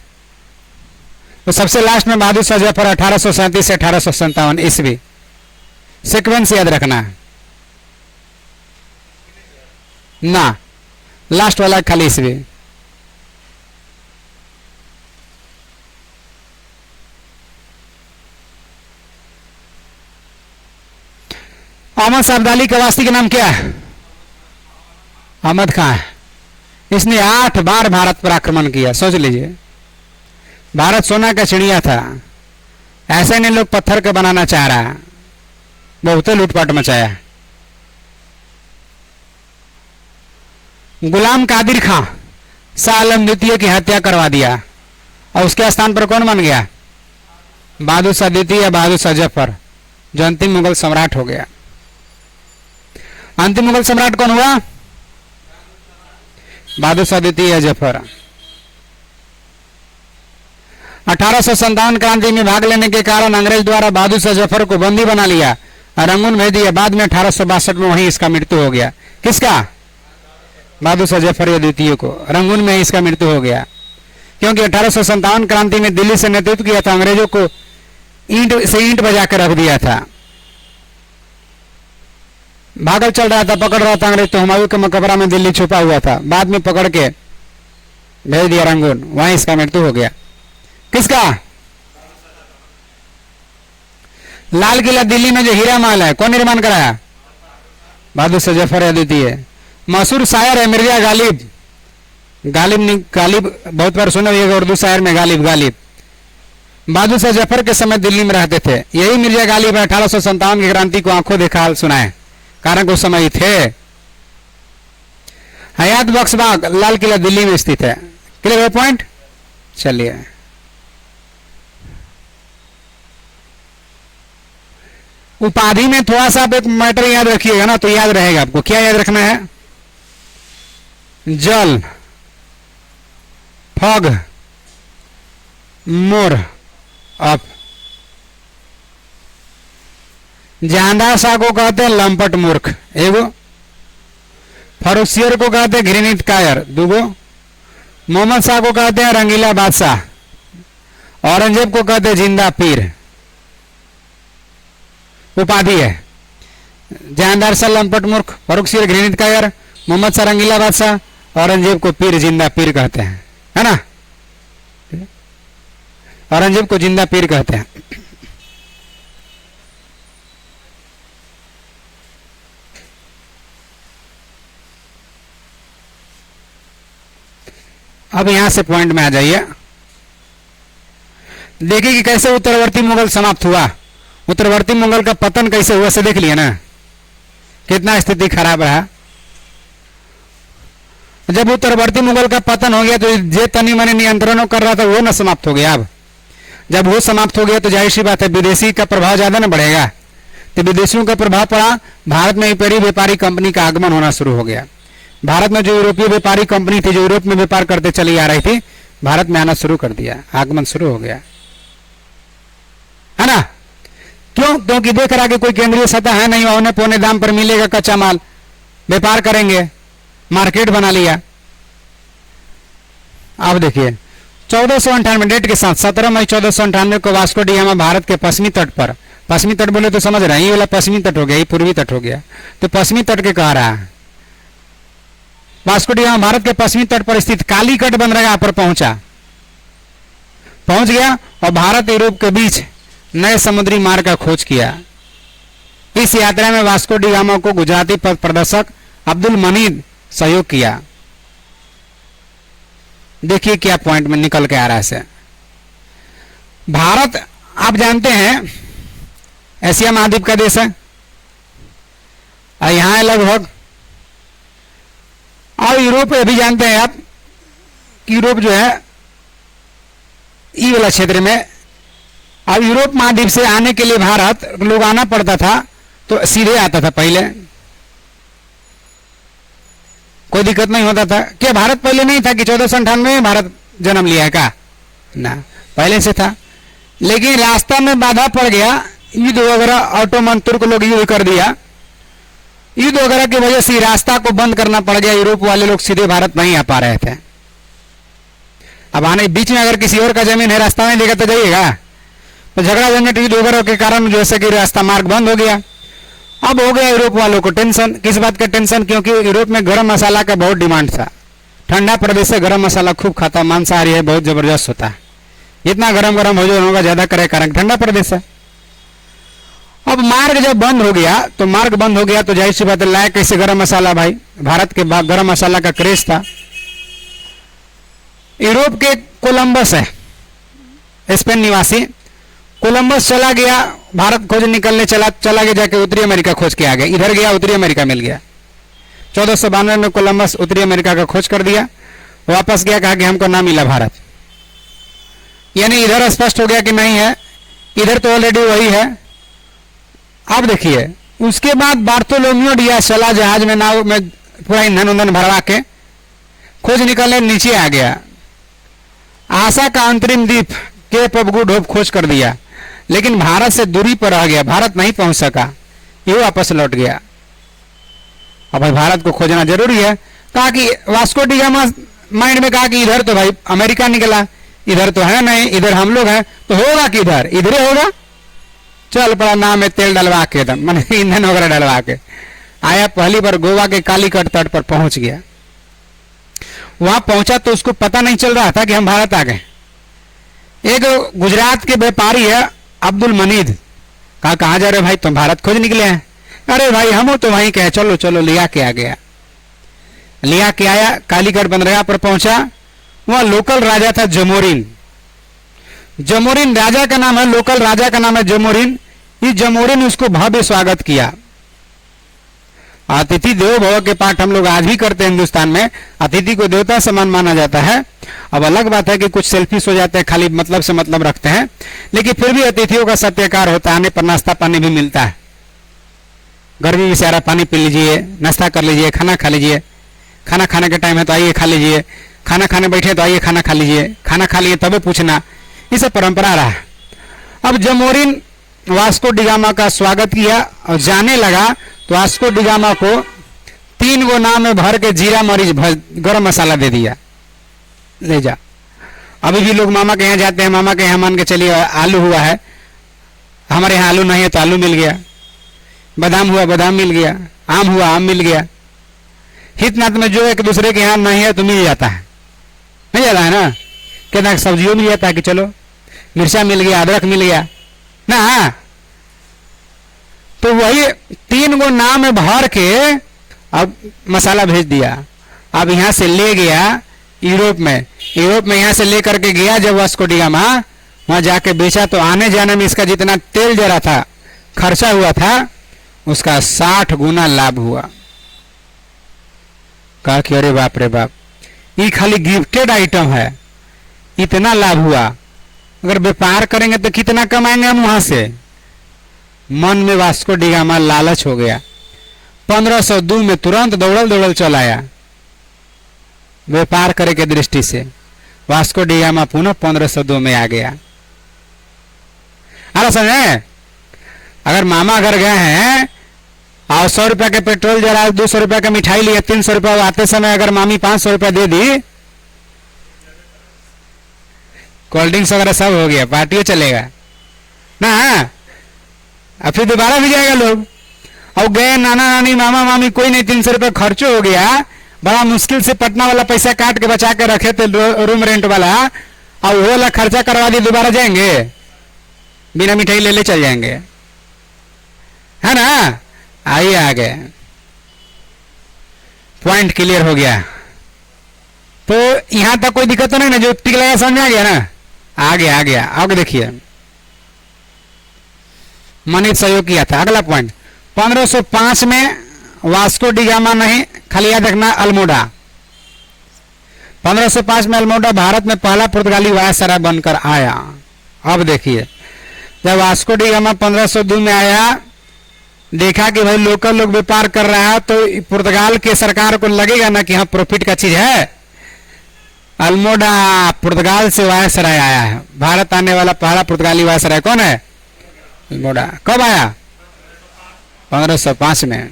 तो सबसे लास्ट में बहादुर शाह जफर 1837 से 1857 ईस्वी। सीक्वेंस याद रखना ना, लास्ट वाला खाली ईस्वी। अहमद शाह अब्दाली का वास्तविक का नाम क्या है? अहमद खां है। इसने 8 बार भारत पर आक्रमण किया। सोच लीजिए, भारत सोना का चिड़िया था, ऐसे नहीं लोग पत्थर का बनाना चाह रहा, बहुत लूटपाट मचाया। गुलाम कादिर खां शाह आलम द्वितीय की हत्या करवा दिया और उसके स्थान पर कौन बन गया? बहादुर शाह द्वितीय या बहादुर शाह जफर, जो अंतिम मुगल सम्राट हो गया। अंतिम मुगल सम्राट कौन हुआ? बहादुर शाह द्वितीय या जफर। 1857 क्रांति में भाग लेने के कारण अंग्रेज द्वारा बहादुर शाह जफर को बंदी बना लिया और रंगून भेज दिया। बाद में 1862 में वहीं इसका मृत्यु हो गया। किसका? बहादुर शाह जफर या द्वितीय को रंगून में इसका मृत्यु हो गया, क्योंकि 1857 क्रांति में दिल्ली से नेतृत्व किया था। अंग्रेजों को ईंट से ईंट बजा कर रख दिया था। भागल चल रहा था, पकड़ रहा था अंग्रेज, तो हुमायूं के मकबरा में दिल्ली छुपा हुआ था। बाद में पकड़ के भेज दिया रंगून, वहीं इसका मृत्यु हो गया। किसका? लाल किला दिल्ली में जो हीरा महल है, कौन निर्माण कराया? बहादुर शाह जफर या द्वितीय। मशहूर शायर है मिर्जा गालिब। गालिब बहुत बार सुना होगा उर्दू शायर में, गालिब। बहादुर शाह जफर के समय दिल्ली में रहते थे। यही मिर्जा गालिब 1857 की क्रांति को आंखों देखा हाल सुनाए, कारण को समय थे। हयात बख्श बाग लाल किला दिल्ली में स्थित है। क्लियर है पॉइंट? चलिए, उपाधि में थोड़ा सा आप एक मैटर याद रखिएगा ना, तो याद रहेगा आपको। क्या याद रखना है? जल, फग, मोर, अप। जहांदार शाह को कहते हैं लंपट मूर्ख, एगो। फर्रुख सियर को कहते हैं घृणित कायर, दूगो। मोहम्मद शाह को कहते हैं रंगीला बादशाह। औरंगजेब को कहते हैं जिंदा पीर। उपाधि है। जहांदार शाह लंपट मूर्ख, फर्रुख सियर घृणित कायर, मोहम्मद शाह रंगीला बादशाह, औरंगजेब को पीर जिंदा पीर कहते हैं, है ना? औरंगजेब को जिंदा पीर कहते हैं। अब यहां से पॉइंट में आ जाइए, देखिए कि कैसे उत्तरवर्ती मुगल समाप्त हुआ। उत्तरवर्ती मुगल का पतन कैसे हुआ से देख लिया ना, कितना स्थिति खराब रहा। जब उत्तरवर्ती मुगल का पतन हो गया तो जे तनी मनी नियंत्रणों कर रहा था वो ना समाप्त हो गया। अब जब वो समाप्त हो गया तो जाहिर सी बात है विदेशी का प्रभाव ज्यादा ना बढ़ेगा, तो विदेशियों का प्रभाव पड़ा। भारत में पहली व्यापारी कंपनी का आगमन होना शुरू हो गया। भारत में जो यूरोपीय व्यापारी कंपनी थी, जो यूरोप में व्यापार करते चली आ रही थी, भारत में आना शुरू कर दिया, आगमन शुरू हो गया, है ना? क्यों? क्योंकि देख रहा कि कोई केंद्रीय सतह है नहीं, औने पौने दाम पर मिलेगा कच्चा माल, व्यापार करेंगे, मार्केट बना लिया। अब देखिए 1498 डेट के साथ 17 मई 1498 को वास्को डी गामा भारत के पश्चिमी तट पर, पश्चिमी तट बोले तो समझ रहे हैं, ये वाला पश्चिमी तट हो गया, ये पूर्वी तट हो गया, तो पश्चिमी तट के कह रहा है। वास्को डी गामा भारत के पश्चिमी तट पर स्थित कालीकट बंदरगाह पर पहुंच गया और भारत यूरोप के बीच नए समुद्री मार्ग का खोज किया। इस यात्रा में वास्को डी गामा को गुजराती पथ प्रदर्शक अब्दुल मनीद सहयोग किया। देखिए क्या पॉइंट में निकल के आ रहा है से। भारत आप जानते हैं एशिया महाद्वीप का देश है और यहां है लगभग, और यूरोप भी जानते हैं आप, यूरोप जो है ई वाला क्षेत्र में। अब यूरोप महाद्वीप से आने के लिए भारत लोग आना पड़ता था तो सीधे आता था, पहले कोई दिक्कत नहीं होता था। क्या भारत पहले नहीं था कि 1498 में भारत जन्म लिया है का? ना, पहले से था, लेकिन रास्ता में बाधा पड़ गया, युद्ध वगैरह, ऑटोमन तुर्क लोग युद्ध कर दिया, युद्ध वगैरह की वजह से रास्ता को बंद करना पड़ गया, यूरोप वाले लोग सीधे भारत नहीं आ पा रहे थे। अब आने बीच में अगर किसी और का जमीन है, रास्ता नहीं देगा तो जाइएगा, तो झगड़ा झंझट युद्ध वगैरह के कारण जैसे कि रास्ता मार्ग बंद हो गया। अब हो गया यूरोप वालों को टेंशन। किस बात का टेंशन? क्योंकि यूरोप में गरम मसाला का बहुत डिमांड था, ठंडा प्रदेश से गरम मसाला खूब खाता, मांसाहारी है, बहुत जबरदस्त होता है, जितना गरम गरम भोजन होगा ज्यादा करे, कारण ठंडा प्रदेश है। अब मार्ग जब बंद हो गया तो मार्ग बंद हो गया तो जाहिर सी बात है लाया कैसे गरम मसाला? भाई भारत के गरम मसाला का क्रेज था। यूरोप के कोलंबस है, स्पेन निवासी, कोलंबस चला गया, भारत खोज निकलने चला गया, जाके उत्तरी अमेरिका खोज के आ गया, इधर गया उत्तरी अमेरिका मिल गया। 1492 में कोलंबस उत्तरी अमेरिका का खोज कर दिया, वापस गया, कहा कि हमको ना मिला भारत, यानी इधर स्पष्ट हो गया कि नहीं है, इधर तो ऑलरेडी वही है। अब देखिए उसके बाद बार्थोलोम्यो डियास चला जहाज में, नाव में पूरा ईंधन उंधन भरवा के खोज निकलने नीचे आ गया। आशा का अंतरिम द्वीप केप ऑफ गुड होप खोज कर दिया, लेकिन भारत से दूरी पर रह गया, भारत नहीं पहुंच सका, ये वापस लौट गया। अब भाई भारत को खोजना जरूरी है, कहा कि वास्को डी गामा माइंड में कहा कि इधर तो भाई अमेरिका निकला, इधर तो है नहीं, इधर हम लोग हैं, तो होगा किधर? इधर होगा। चल पड़ा नाव में तेल डलवा के, एकदम मैंने ईंधन वगैरह डलवा के आया, पहली बार गोवा के कालीकट तट पर पहुंच गया। वहां पहुंचा तो उसको पता नहीं चल रहा था कि हम भारत आ गए। एक गुजरात के व्यापारी है अब्दुल मनीद, कहा कहां जा रहे भाई? तुम भारत खोज निकले हैं? अरे भाई हम तो वहीं के, चलो चलो, लिया के आ गया, लिया के आया, कालीगढ़ बंदरगाह पर पहुंचा। वह लोकल राजा था जमोरिन, जमोरिन राजा का नाम है, लोकल राजा का नाम है जमोरिन। इस जमोरिन उसको भव्य स्वागत किया। अतिथि देवो भव के पाठ हम लोग आज भी करते हैं हिंदुस्तान में, अतिथि को देवता समान माना जाता है। अब अलग बात है कि कुछ सेल्फिश हो जाते हैं, खाली मतलब से मतलब रखते हैं, लेकिन फिर भी अतिथियों का सत्कार होता है, आने पर नाश्ता पानी भी मिलता है। गर्मी में सारा पानी पी लीजिए, नाश्ता कर लीजिए, खाना खा लीजिए, खाना खाने के टाइम है तो आइए खा लीजिए, खाना खाने बैठे तो आइए खाना खा लीजिए, खाना खा लिए तब पूछना, ये सब परंपरा रहा है। अब जमोरिन वास्को डी गामा का स्वागत किया और जाने लगा तो वास्को डी गामा को 3 गो नाव में भर के जीरा मरीच गरम मसाला दे दिया, ले जा। अभी भी लोग मामा के यहाँ जाते हैं, मामा के यहाँ मान के चलिए आलू हुआ है, हमारे यहाँ आलू नहीं है तो आलू मिल गया, बादाम हुआ बादाम मिल गया, आम हुआ आम मिल गया। हित नात में जो एक दूसरे के यहाँ नहीं है तो मिल जाता है, नहीं जाता है ना? कहना सब्जियों मिल जाता है कि चलो मिर्चा मिल गया, अदरक मिल गया ना। तो वही 3 गो नाव में भर के अब मसाला भेज दिया। अब यहाँ से ले गया यूरोप में, यूरोप में यहाँ से लेकर के गया जब वास्को डी गामा, वहां जाके बेचा तो आने जाने में इसका जितना तेल जरा था, खर्चा हुआ था, उसका 60 गुना लाभ हुआ। कहा कि अरे बाप रे बाप, ये खाली गिफ्टेड आइटम है, इतना लाभ हुआ, अगर व्यापार करेंगे तो कितना कमाएंगे हम वहां से? मन में वास्को डी गामा लालच हो गया। 1502 में तुरंत दौड़ल दौड़ल चल आया व्यापार करे के दृष्टि से। वास्को डी गामा पुनः 1502 में आ गया। अरे समझे? अगर मामा घर गए हैं और 100 रुपया के पेट्रोल जरा 200 रुपया का मिठाई लिया, 300 रुपया आते समय अगर मामी 500 रुपया दे दी, कोल्ड ड्रिंक्स वगैरह सब हो गया, पार्टियों चलेगा ना। अब फिर दोबारा भी जाएगा लोग। और गए नाना नानी मामा मामी, कोई नहीं, 300 रुपया खर्च हो गया, बड़ा मुश्किल से पटना वाला पैसा काट के बचा के रखे थे रूम रेंट वाला, और वो वाला खर्चा करवा दिए, दोबारा जाएंगे बिना मिठाई ले ले चल जाएंगे, है ना। आइए आगे, पॉइंट क्लियर हो गया। तो यहां तक कोई दिक्कत तो नहीं ना, जो टिक लगा समझ आ गया ना। आगे आ गया, आगे देखिए, मनीष सहयोग किया था। अगला पॉइंट, 1505 में वास्को डी गामा नहीं, खाली याद रखना अल्मोडा। 1505 में अल्मोडा भारत में पहला पुर्तगाली वायसराय बनकर आया। अब देखिए, जब वास्को डी गामा 1502 में आया, देखा कि भाई लोकल लोग व्यापार कर रहा है, तो पुर्तगाल के सरकार को लगेगा ना कि हाँ प्रॉफिट का चीज है। अल्मोडा पुर्तगाल से वायसराय आया है। भारत आने वाला पहला पुर्तगाली वायसराय कौन है? अल्मोडा। कब आया? 1505 में।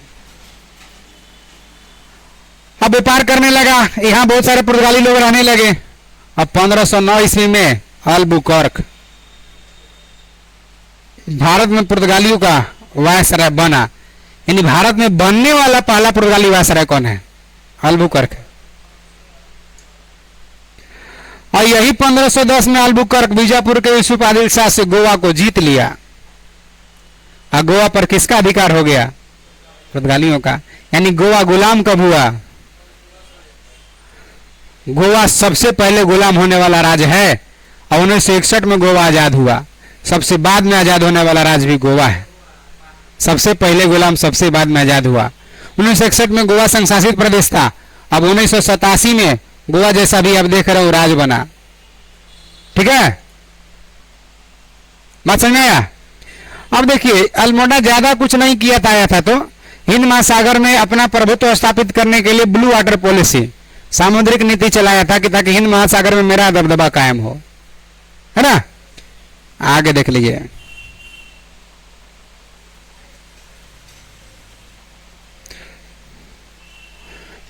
अब व्यापार करने लगा, यहां बहुत सारे पुर्तगाली लोग रहने लगे। अब 1509 ईस्वी में अल्बुकर्क भारत में पुर्तगालियों का वायसराय बना। यानी भारत में बनने वाला पहला पुर्तगाली वायसराय कौन है? अल्बुकर्क। और यही 1510 में अल्बुकर्क बीजापुर के यूसुफ आदिल शाह से गोवा को जीत लिया। और गोवा पर किसका अधिकार हो गया? पुर्तगालियों का। यानी गोवा गुलाम कब हुआ? गोवा सबसे पहले गुलाम होने वाला राज्य है, और 1961 में गोवा आजाद हुआ। सबसे बाद में आजाद होने वाला राज्य भी गोवा है। सबसे पहले गुलाम, सबसे बाद में आजाद हुआ। 1961 में गोवा संघ शासित प्रदेश था। अब 1987 में गोवा जैसा भी आप देख रहे हो राज्य बना। ठीक है, बात समझ में आया? अब देखिए, अल्मोडा ज्यादा कुछ नहीं किया था, आया था तो हिंद महासागर में अपना प्रभुत्व स्थापित करने के लिए ब्लू वाटर पॉलिसी, सामुद्रिक नीति चलाया था कि ताकि हिंद महासागर में मेरा दबदबा कायम हो, है ना। आगे देख लीजिए,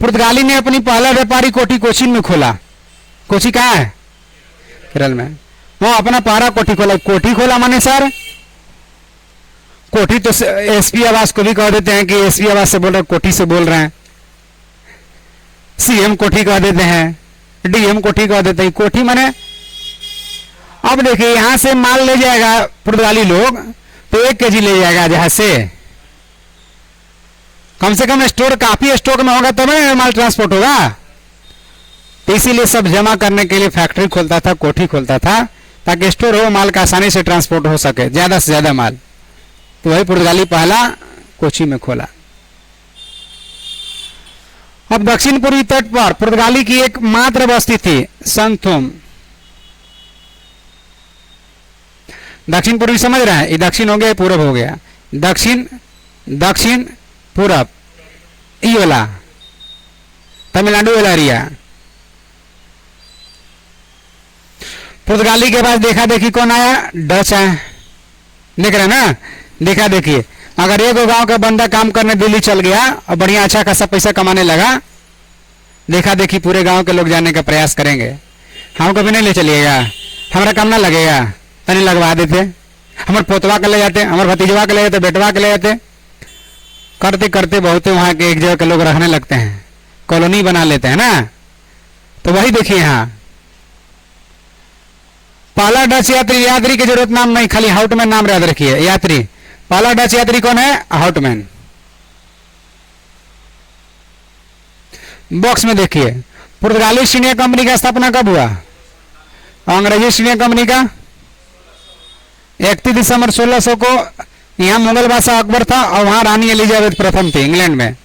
पुर्तगाली ने अपनी पहला व्यापारी कोठी कोचीन में खोला। कोची कहाँ है? केरल में। वो अपना पहला कोठी खोला। कोठी खोला माने सर, कोठी तो एसपी आवास को भी कह देते हैं कि एसपी आवास से बोल रहे, कोठी से बोल रहे हैं। सीएम कोठी कह देते हैं, डीएम कोठी कह देते हैं। कोठी माने, अब देखिए यहां से माल ले जाएगा पुर्तगाली लोग, तो 1 केजी ले जाएगा जहां से, कम से कम स्टोर, काफी स्टॉक में होगा तब ना माल ट्रांसपोर्ट होगा। तो इसीलिए सब जमा करने के लिए फैक्ट्री खोलता था, कोठी खोलता था, ताकि स्टोर हो, माल का आसानी से ट्रांसपोर्ट हो सके, ज्यादा से ज्यादा माल। तो वही पुर्तगाली पहला कोची में खोला। अब दक्षिण पूर्वी तट पर पुर्तगाली की एक मात्र बस्ती थी, संथोम। दक्षिण पूर्वी समझ रहे हैं? ये दक्षिण हो गया, पूरब हो गया। दक्षिण, दक्षिण पूरब, ये वाला तमिलनाडु वाला एरिया। पुर्तगाली के बाद देखा देखी कौन आया? डच आया। देख रहे ना, देखा देखिए, अगर एक गांव का बंदा काम करने दिल्ली चल गया और बढ़िया अच्छा खासा पैसा कमाने लगा, देखा देखी पूरे गांव के लोग जाने का प्रयास करेंगे। हम कभी नहीं ले चलिएगा, हमारा काम ना लगेगा, तनी लगवा देते, हमारे पोतवा के ले जाते, हमारे भतीजवा के ले जाते, बेटवा के ले जाते। करते करते बहुत वहां के एक जगह के लोग रहने लगते हैं, कॉलोनी बना लेते हैं ना। तो वही देखिए, यहाँ पहला डच यात्री, यात्री की जरूरत नाम नहीं, खाली हाउटमैन नाम याद रखिए। यात्री, पहला डच यात्री कौन है? हाउटमैन। बॉक्स में देखिए, पुर्तगाली ईस्ट इंडिया कंपनी का स्थापना कब हुआ? अंग्रेजी ईस्ट इंडिया कंपनी का 31 दिसंबर 1600 को। यहां मुगल बादशाह अकबर था और वहां रानी एलिजाबेथ प्रथम थी, इंग्लैंड में।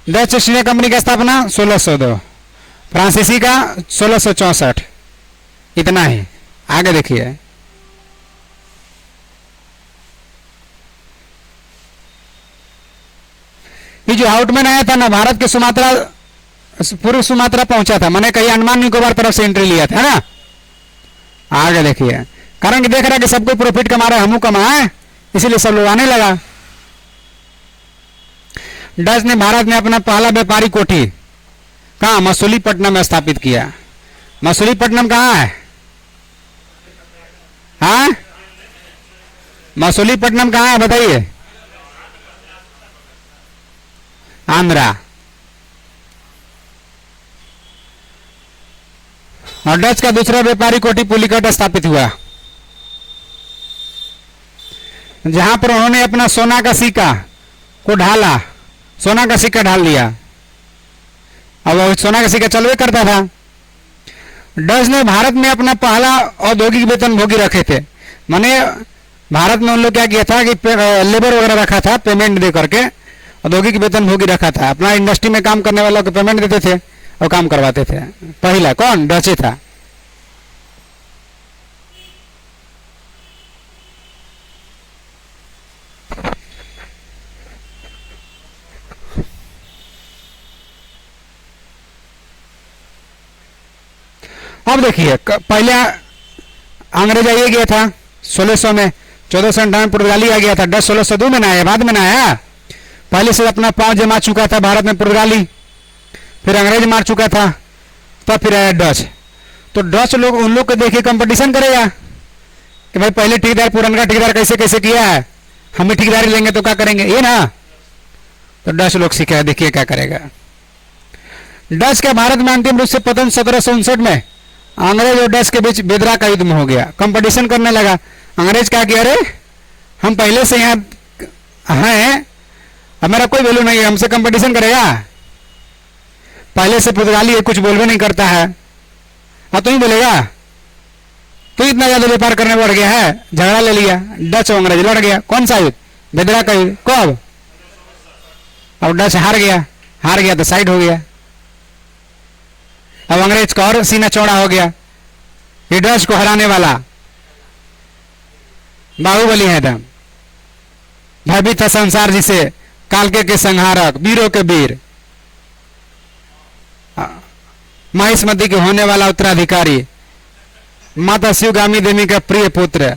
डच ईस्ट इंडिया कंपनी का स्थापना 1602, फ्रांसीसी का 1664। इतना ही। आगे देखिए, ये जो हाउटमैन आया था ना, भारत के सुमात्रा, पूर्व सुमात्रा पहुंचा था, मैंने कहीं अंडमान निकोबार तरफ से एंट्री लिया था ना। आगे देखिए, कारण कि देख रहा है कि सबको प्रॉफिट कमा रहे, हमू कमाए, इसीलिए सब लोग आने लगा। डच ने भारत में अपना पहला व्यापारी कोठी कहाँ, मसूलीपट्टनम में स्थापित किया। मसूलीपट्टनम कहाँ है? हाँ, मसूलीपट्टनम कहाँ है बताइए? आंध्रा। और डच का दूसरा व्यापारी कोठी पुलिकट स्थापित हुआ, जहां पर उन्होंने अपना सोना का सिक्का को ढाला, सोना का सिक्का ढाल दिया। अब वो सोना का सिक्का चलवे करता था। डच ने भारत में अपना पहला औद्योगिक वेतन भोगी रखे थे। माने भारत में उन लोग क्या किया था कि लेबर वगैरह रखा था, पेमेंट दे करके औद्योगिक वेतन भोगी रखा था। अपना इंडस्ट्री में काम करने वालों को पेमेंट देते थे और काम करवाते थे। पहला कौन? डच था। अब देखिए, पहले अंग्रेज आइए गया था 1600 में, 1498 में पुर्तगाली आ गया था। डच 1602 में ना आया, बाद में ना आया। पहले से अपना पांव जमा चुका था भारत में पुर्तगाली, फिर अंग्रेज मार चुका था, तब फिर आया डच। तो डच लोग उन लोग को देखिए कंपटीशन करेगा कि भाई पहले ठेकेदार पुराना ठेकेदार कैसे कैसे किया है, हम भी ठेकेदारी लेंगे तो क्या करेंगे, ये ना। तो डच लोग सीखा, देखिए क्या करेगा। डच का भारत में अंतिम रूप से पतन 1759 में अंग्रेज और डच के बीच बेदरा का युद्ध में हो गया। कंपटीशन करने लगा। अंग्रेज क्या किया, अरे हम पहले से यहाँ हैं, अब मेरा कोई वैल्यू नहीं है, हमसे कंपटीशन करेगा। पहले से पुर्तगाली कुछ बोलवे नहीं करता है, अब तू ही बोलेगा। तो इतना ज्यादा व्यापार करने बढ़ गया है, झगड़ा ले लिया, डच और अंग्रेज लड़ गया। कौन सा युद्ध? बेदरा का युद्ध। कब? अब डच हार गया तो साइड हो गया। अब अंग्रेज का और सीना चौड़ा हो गया, ये डच को हराने वाला बाहुबली है दम। भयभीत था संसार जिसे, कालके के संहारक, वीरों के वीर, महिष्मती के होने वाला उत्तराधिकारी, माता शिवगामी देवी का प्रिय पुत्र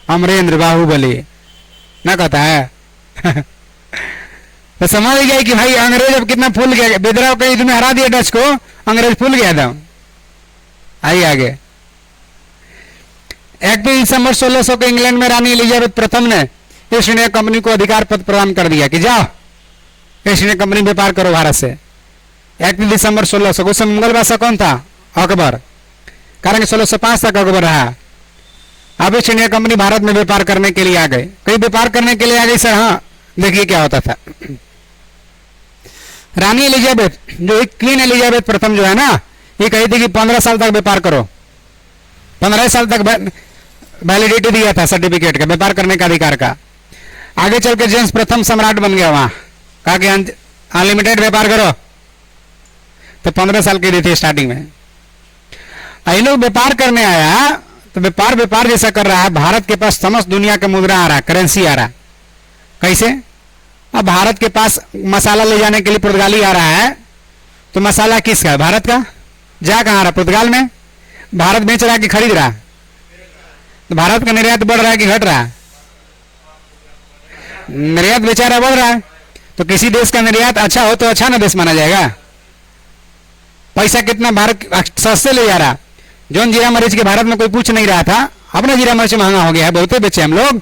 अमरेंद्र बाहुबली ना कहता है। तो समझ गया कि भाई अंग्रेज अब कितना फूल गया। बेदरा के युद्ध में हरा दिया डच को, अंग्रेज फूल गया था। आइए आगे। 31 दिसंबर 1600 को इंग्लैंड में रानी एलिजाबेथ प्रथम ने ईस्ट इंडिया कंपनी को अधिकार पत्र प्रदान कर दिया कि जाओ ईस्ट इंडिया कंपनी व्यापार करो भारत से। 31 दिसंबर 1600 को। उस समय मुगल बादशाह कौन था? अकबर। कारण कि 1605 तक अकबर रहा। अब ईस्ट इंडिया कंपनी भारत में व्यापार करने के लिए आ गई। कहीं व्यापार करने के लिए आ गई सर? हाँ, देखिए क्या होता था। रानी एलिजाबेथ, जो एक क्वीन एलिजाबेथ प्रथम जो है ना, ये कही थी कि 15 साल तक व्यापार करो। 15 साल तक वैलिडिटी दिया था सर्टिफिकेट का, व्यापार करने का अधिकार का। आगे चल के जेम्स प्रथम सम्राट बन गया, वहां कहा कि अनलिमिटेड व्यापार करो, तो 15 साल की दी थी स्टार्टिंग में। ये लोग व्यापार करने आया तो व्यापार जैसा कर रहा है। भारत के पास समस्त दुनिया का मुद्रा आ रहा है, करेंसी आ रहा है। कैसे? अब भारत के पास मसाला ले जाने के लिए पुर्तगाली आ रहा है, तो मसाला किसका है? भारत का। जा कहां रहा? पुर्तगाल में। भारत बेच रहा है कि खरीद रहा है? तो भारत का निर्यात बढ़ रहा है कि घट रहा है? निर्यात बेचारा बढ़ रहा है। तो किसी देश का निर्यात अच्छा हो तो अच्छा ना देश माना जाएगा। पैसा कितना भारत सस्ते ले जा रहा। जौन जीरा मरीच के भारत में कोई पूछ नहीं रहा था, अपना जीरा मरीच महंगा हो गया है, बहुते बेचे हम लोग।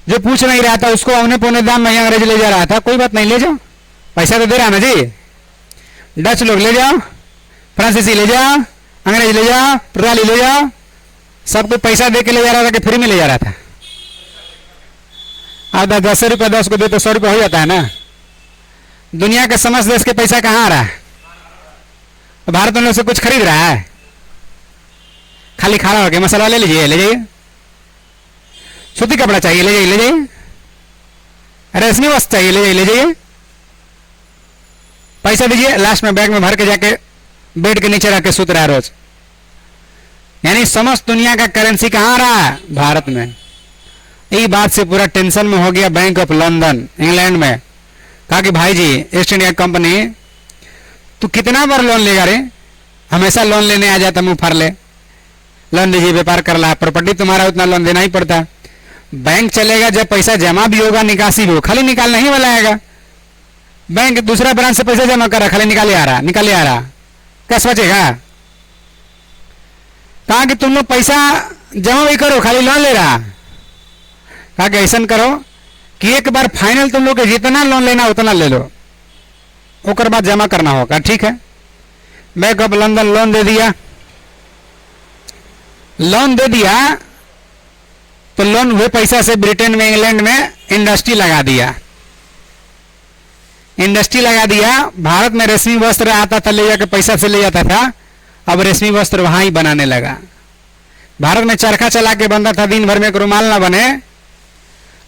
जो पूछ नहीं रहा था उसको औने पौने दाम में अंग्रेज ले जा रहा था। कोई बात नहीं, ले जाओ, पैसा तो दे रहा ना जी। डच लोग ले जाओ, फ्रांसीसी ले जाओ, अंग्रेज ले जाओ, पुर्तगाली ले जाओ, सबको पैसा दे के ले जा रहा था कि फ्री में ले जा रहा था? अब 10 रुपये 10 को दे तो 100 रुपये हो जाता है ना। दुनिया के समस्त देश के पैसा कहाँ आ रहा है? भारत उन लोग से कुछ खरीद रहा है? खाली खा रहा हो गया। मसाला ले लीजिए, ले जाइए। सूती कपड़ा चाहिए, ले जाइए, ले जाइए। रेशमी वस्त्र चाहिए, ले जाइए, ले जाइए। पैसा दीजिए, लास्ट में बैग में भर के जाके बेड के नीचे रख के सूत रहा है रोज। यानी समस्त दुनिया का करेंसी कहाँ आ रहा है? भारत में। यही बात से पूरा टेंशन में हो गया बैंक ऑफ लंदन, इंग्लैंड में। कहा कि भाई जी, ईस्ट इंडिया कंपनी तू कितना बार लोन लेगा रे? हमेशा लोन लेने आ जाता, मुंह फाड़ ले। लोन लीजिए, व्यापार कर ला, प्रॉपर्टी तुम्हारा उतना लोन देना ही पड़ता। बैंक चलेगा जब पैसा जमा भी होगा निकासी भी हो, खाली निकाल नहीं वाला आएगा। बैंक दूसरा ब्रांच से पैसा जमा कर रहा, खाली निकाले आ रहा, कैसे बचेगा? कहा कि तुम लोग पैसा जमा भी करो, खाली लोन ले रहा। कहा कि ऐसा करो कि एक बार फाइनल तुम लोग जितना लोन लेना उतना ले लो, ओकर बाद जमा करना होगा। ठीक है, बैंक ऑफ लंदन लोन दे दिया। तो लोन हुए पैसा से ब्रिटेन में, इंग्लैंड में इंडस्ट्री लगा दिया। भारत में रेशमी वस्त्र आता था, ले जाकर पैसा से ले जाता था। अब रेशमी वस्त्र वहां ही बनाने लगा। भारत में चरखा चला के बनता था, दिन भर में एक रुमाल ना बने,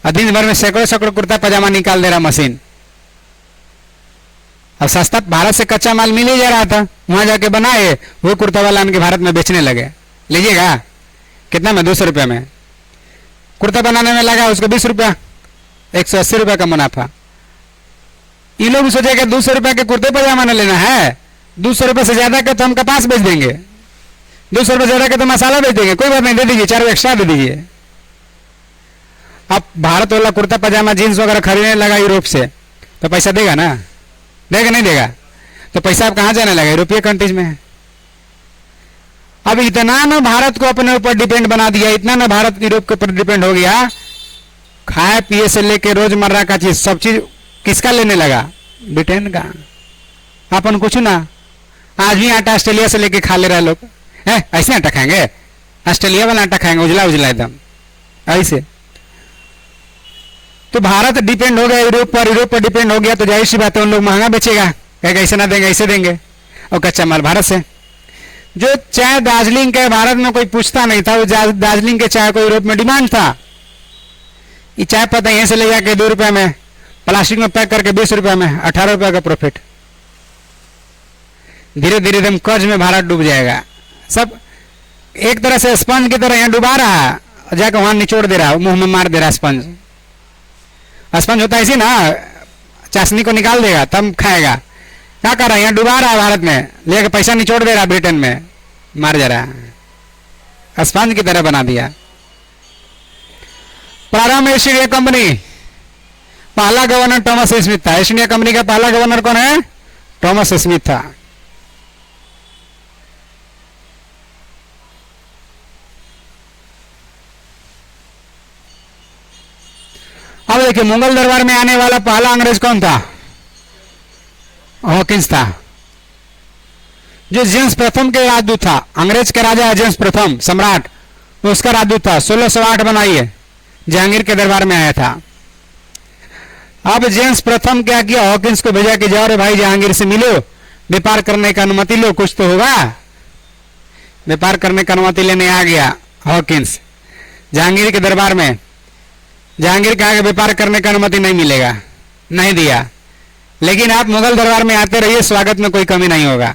और दिन भर में सैकड़ों कुर्ता पजामा निकाल दे रहा मशीन। अब सस्ता भारत से कच्चा माल मिल ही जा रहा था, वहां जाके बनाए, वो कुर्ता वाला इनके भारत में बेचने लगे। लीजिएगा कितना में? 200 रुपये में कुर्ता बनाने में लगा उसको 20 रुपया, 180 रुपया का मुनाफा। ये लोग सोचेगा 200 रुपया के कुर्ते पजामा न लेना है, 200 रुपये से ज्यादा का तो हम कपास बेच देंगे, 200 रुपये ज्यादा का तो मसाला बेच देंगे, कोई बात नहीं, दे दीजिए, 4 एक्स्ट्रा दे दीजिए। अब भारत वाला कुर्ता पजामा जींस वगैरह खरीदने लगा यूरोप से, तो पैसा देगा ना? देगा नहीं देगा? तो पैसा अब कहां जाने लगा? यूरोपीय कंट्रीज में। अब इतना ना भारत को अपने ऊपर डिपेंड बना दिया, इतना ना भारत यूरोप के ऊपर डिपेंड हो गया, खाए पिए से लेके रोजमर्रा का चीज सब चीज किसका लेने लगा? ब्रिटेन का। अपन कुछ ना, आज भी आटा ऑस्ट्रेलिया से लेके खा ले रहे लोग। है ऐसे आटा खाएंगे? ऑस्ट्रेलिया वाला आटा खाएंगे, उजला उजला एकदम ऐसे। तो भारत डिपेंड हो गया यूरोप पर डिपेंड हो गया, तो जाहिर सी बात है उन लोग महंगा बेचेगा, कहेगा ऐसे ना देंगे ऐसे देंगे। और कच्चा माल भारत से, जो चाय दार्जिलिंग के भारत में कोई पूछता नहीं था, वो दार्जिलिंग के चाय को यूरोप में डिमांड था। ये चाय पत्ता यहीं से ले जाके 2 रुपए में प्लास्टिक में पैक करके 20 रुपए में 18 रुपए का प्रॉफिट। धीरे धीरे एकदम कर्ज में भारत डूब जाएगा। सब एक तरह से स्पंज की तरह यहाँ डुबा रहा है, जाकर वहां निचोड़ दे रहा है, मुंह में मार दे रहा है। स्पंज होता है इसी ना, चाशनी को निकाल देगा तब खाएगा। क्या कर रहा है? यहाँ डुबा रहा है भारत में, लेकर पैसा निचोड़ दे रहा है, ब्रिटेन में मार जा रहा है, स्पंज की तरह बना दिया। प्रारंभ ईस्ट इंडिया कंपनी, पहला गवर्नर थॉमस स्मिथ था। ईस्ट इंडिया कंपनी का पहला गवर्नर कौन है? थॉमस स्मिथ था। अब देखिए, मुगल दरबार में आने वाला पहला अंग्रेज कौन था? हॉकिंस था, जो जेम्स प्रथम के राजदूत था। अंग्रेज के राजा जेम्स प्रथम सम्राट, उसका राजदूत था। 1608 बनाइए, जहांगीर के दरबार में आया था। अब जेम्स प्रथम क्या किया? हॉकिंस को भेजा कि जाओ रे भाई, जहांगीर से मिलो, व्यापार करने का अनुमति लो, कुछ तो होगा। व्यापार करने का अनुमति लेने आ गया हॉकिंस जहांगीर के दरबार में। जहांगीर कहा कि व्यापार करने का अनुमति नहीं मिलेगा, नहीं दिया। लेकिन आप मुगल दरबार में आते रहिए, स्वागत में कोई कमी नहीं होगा।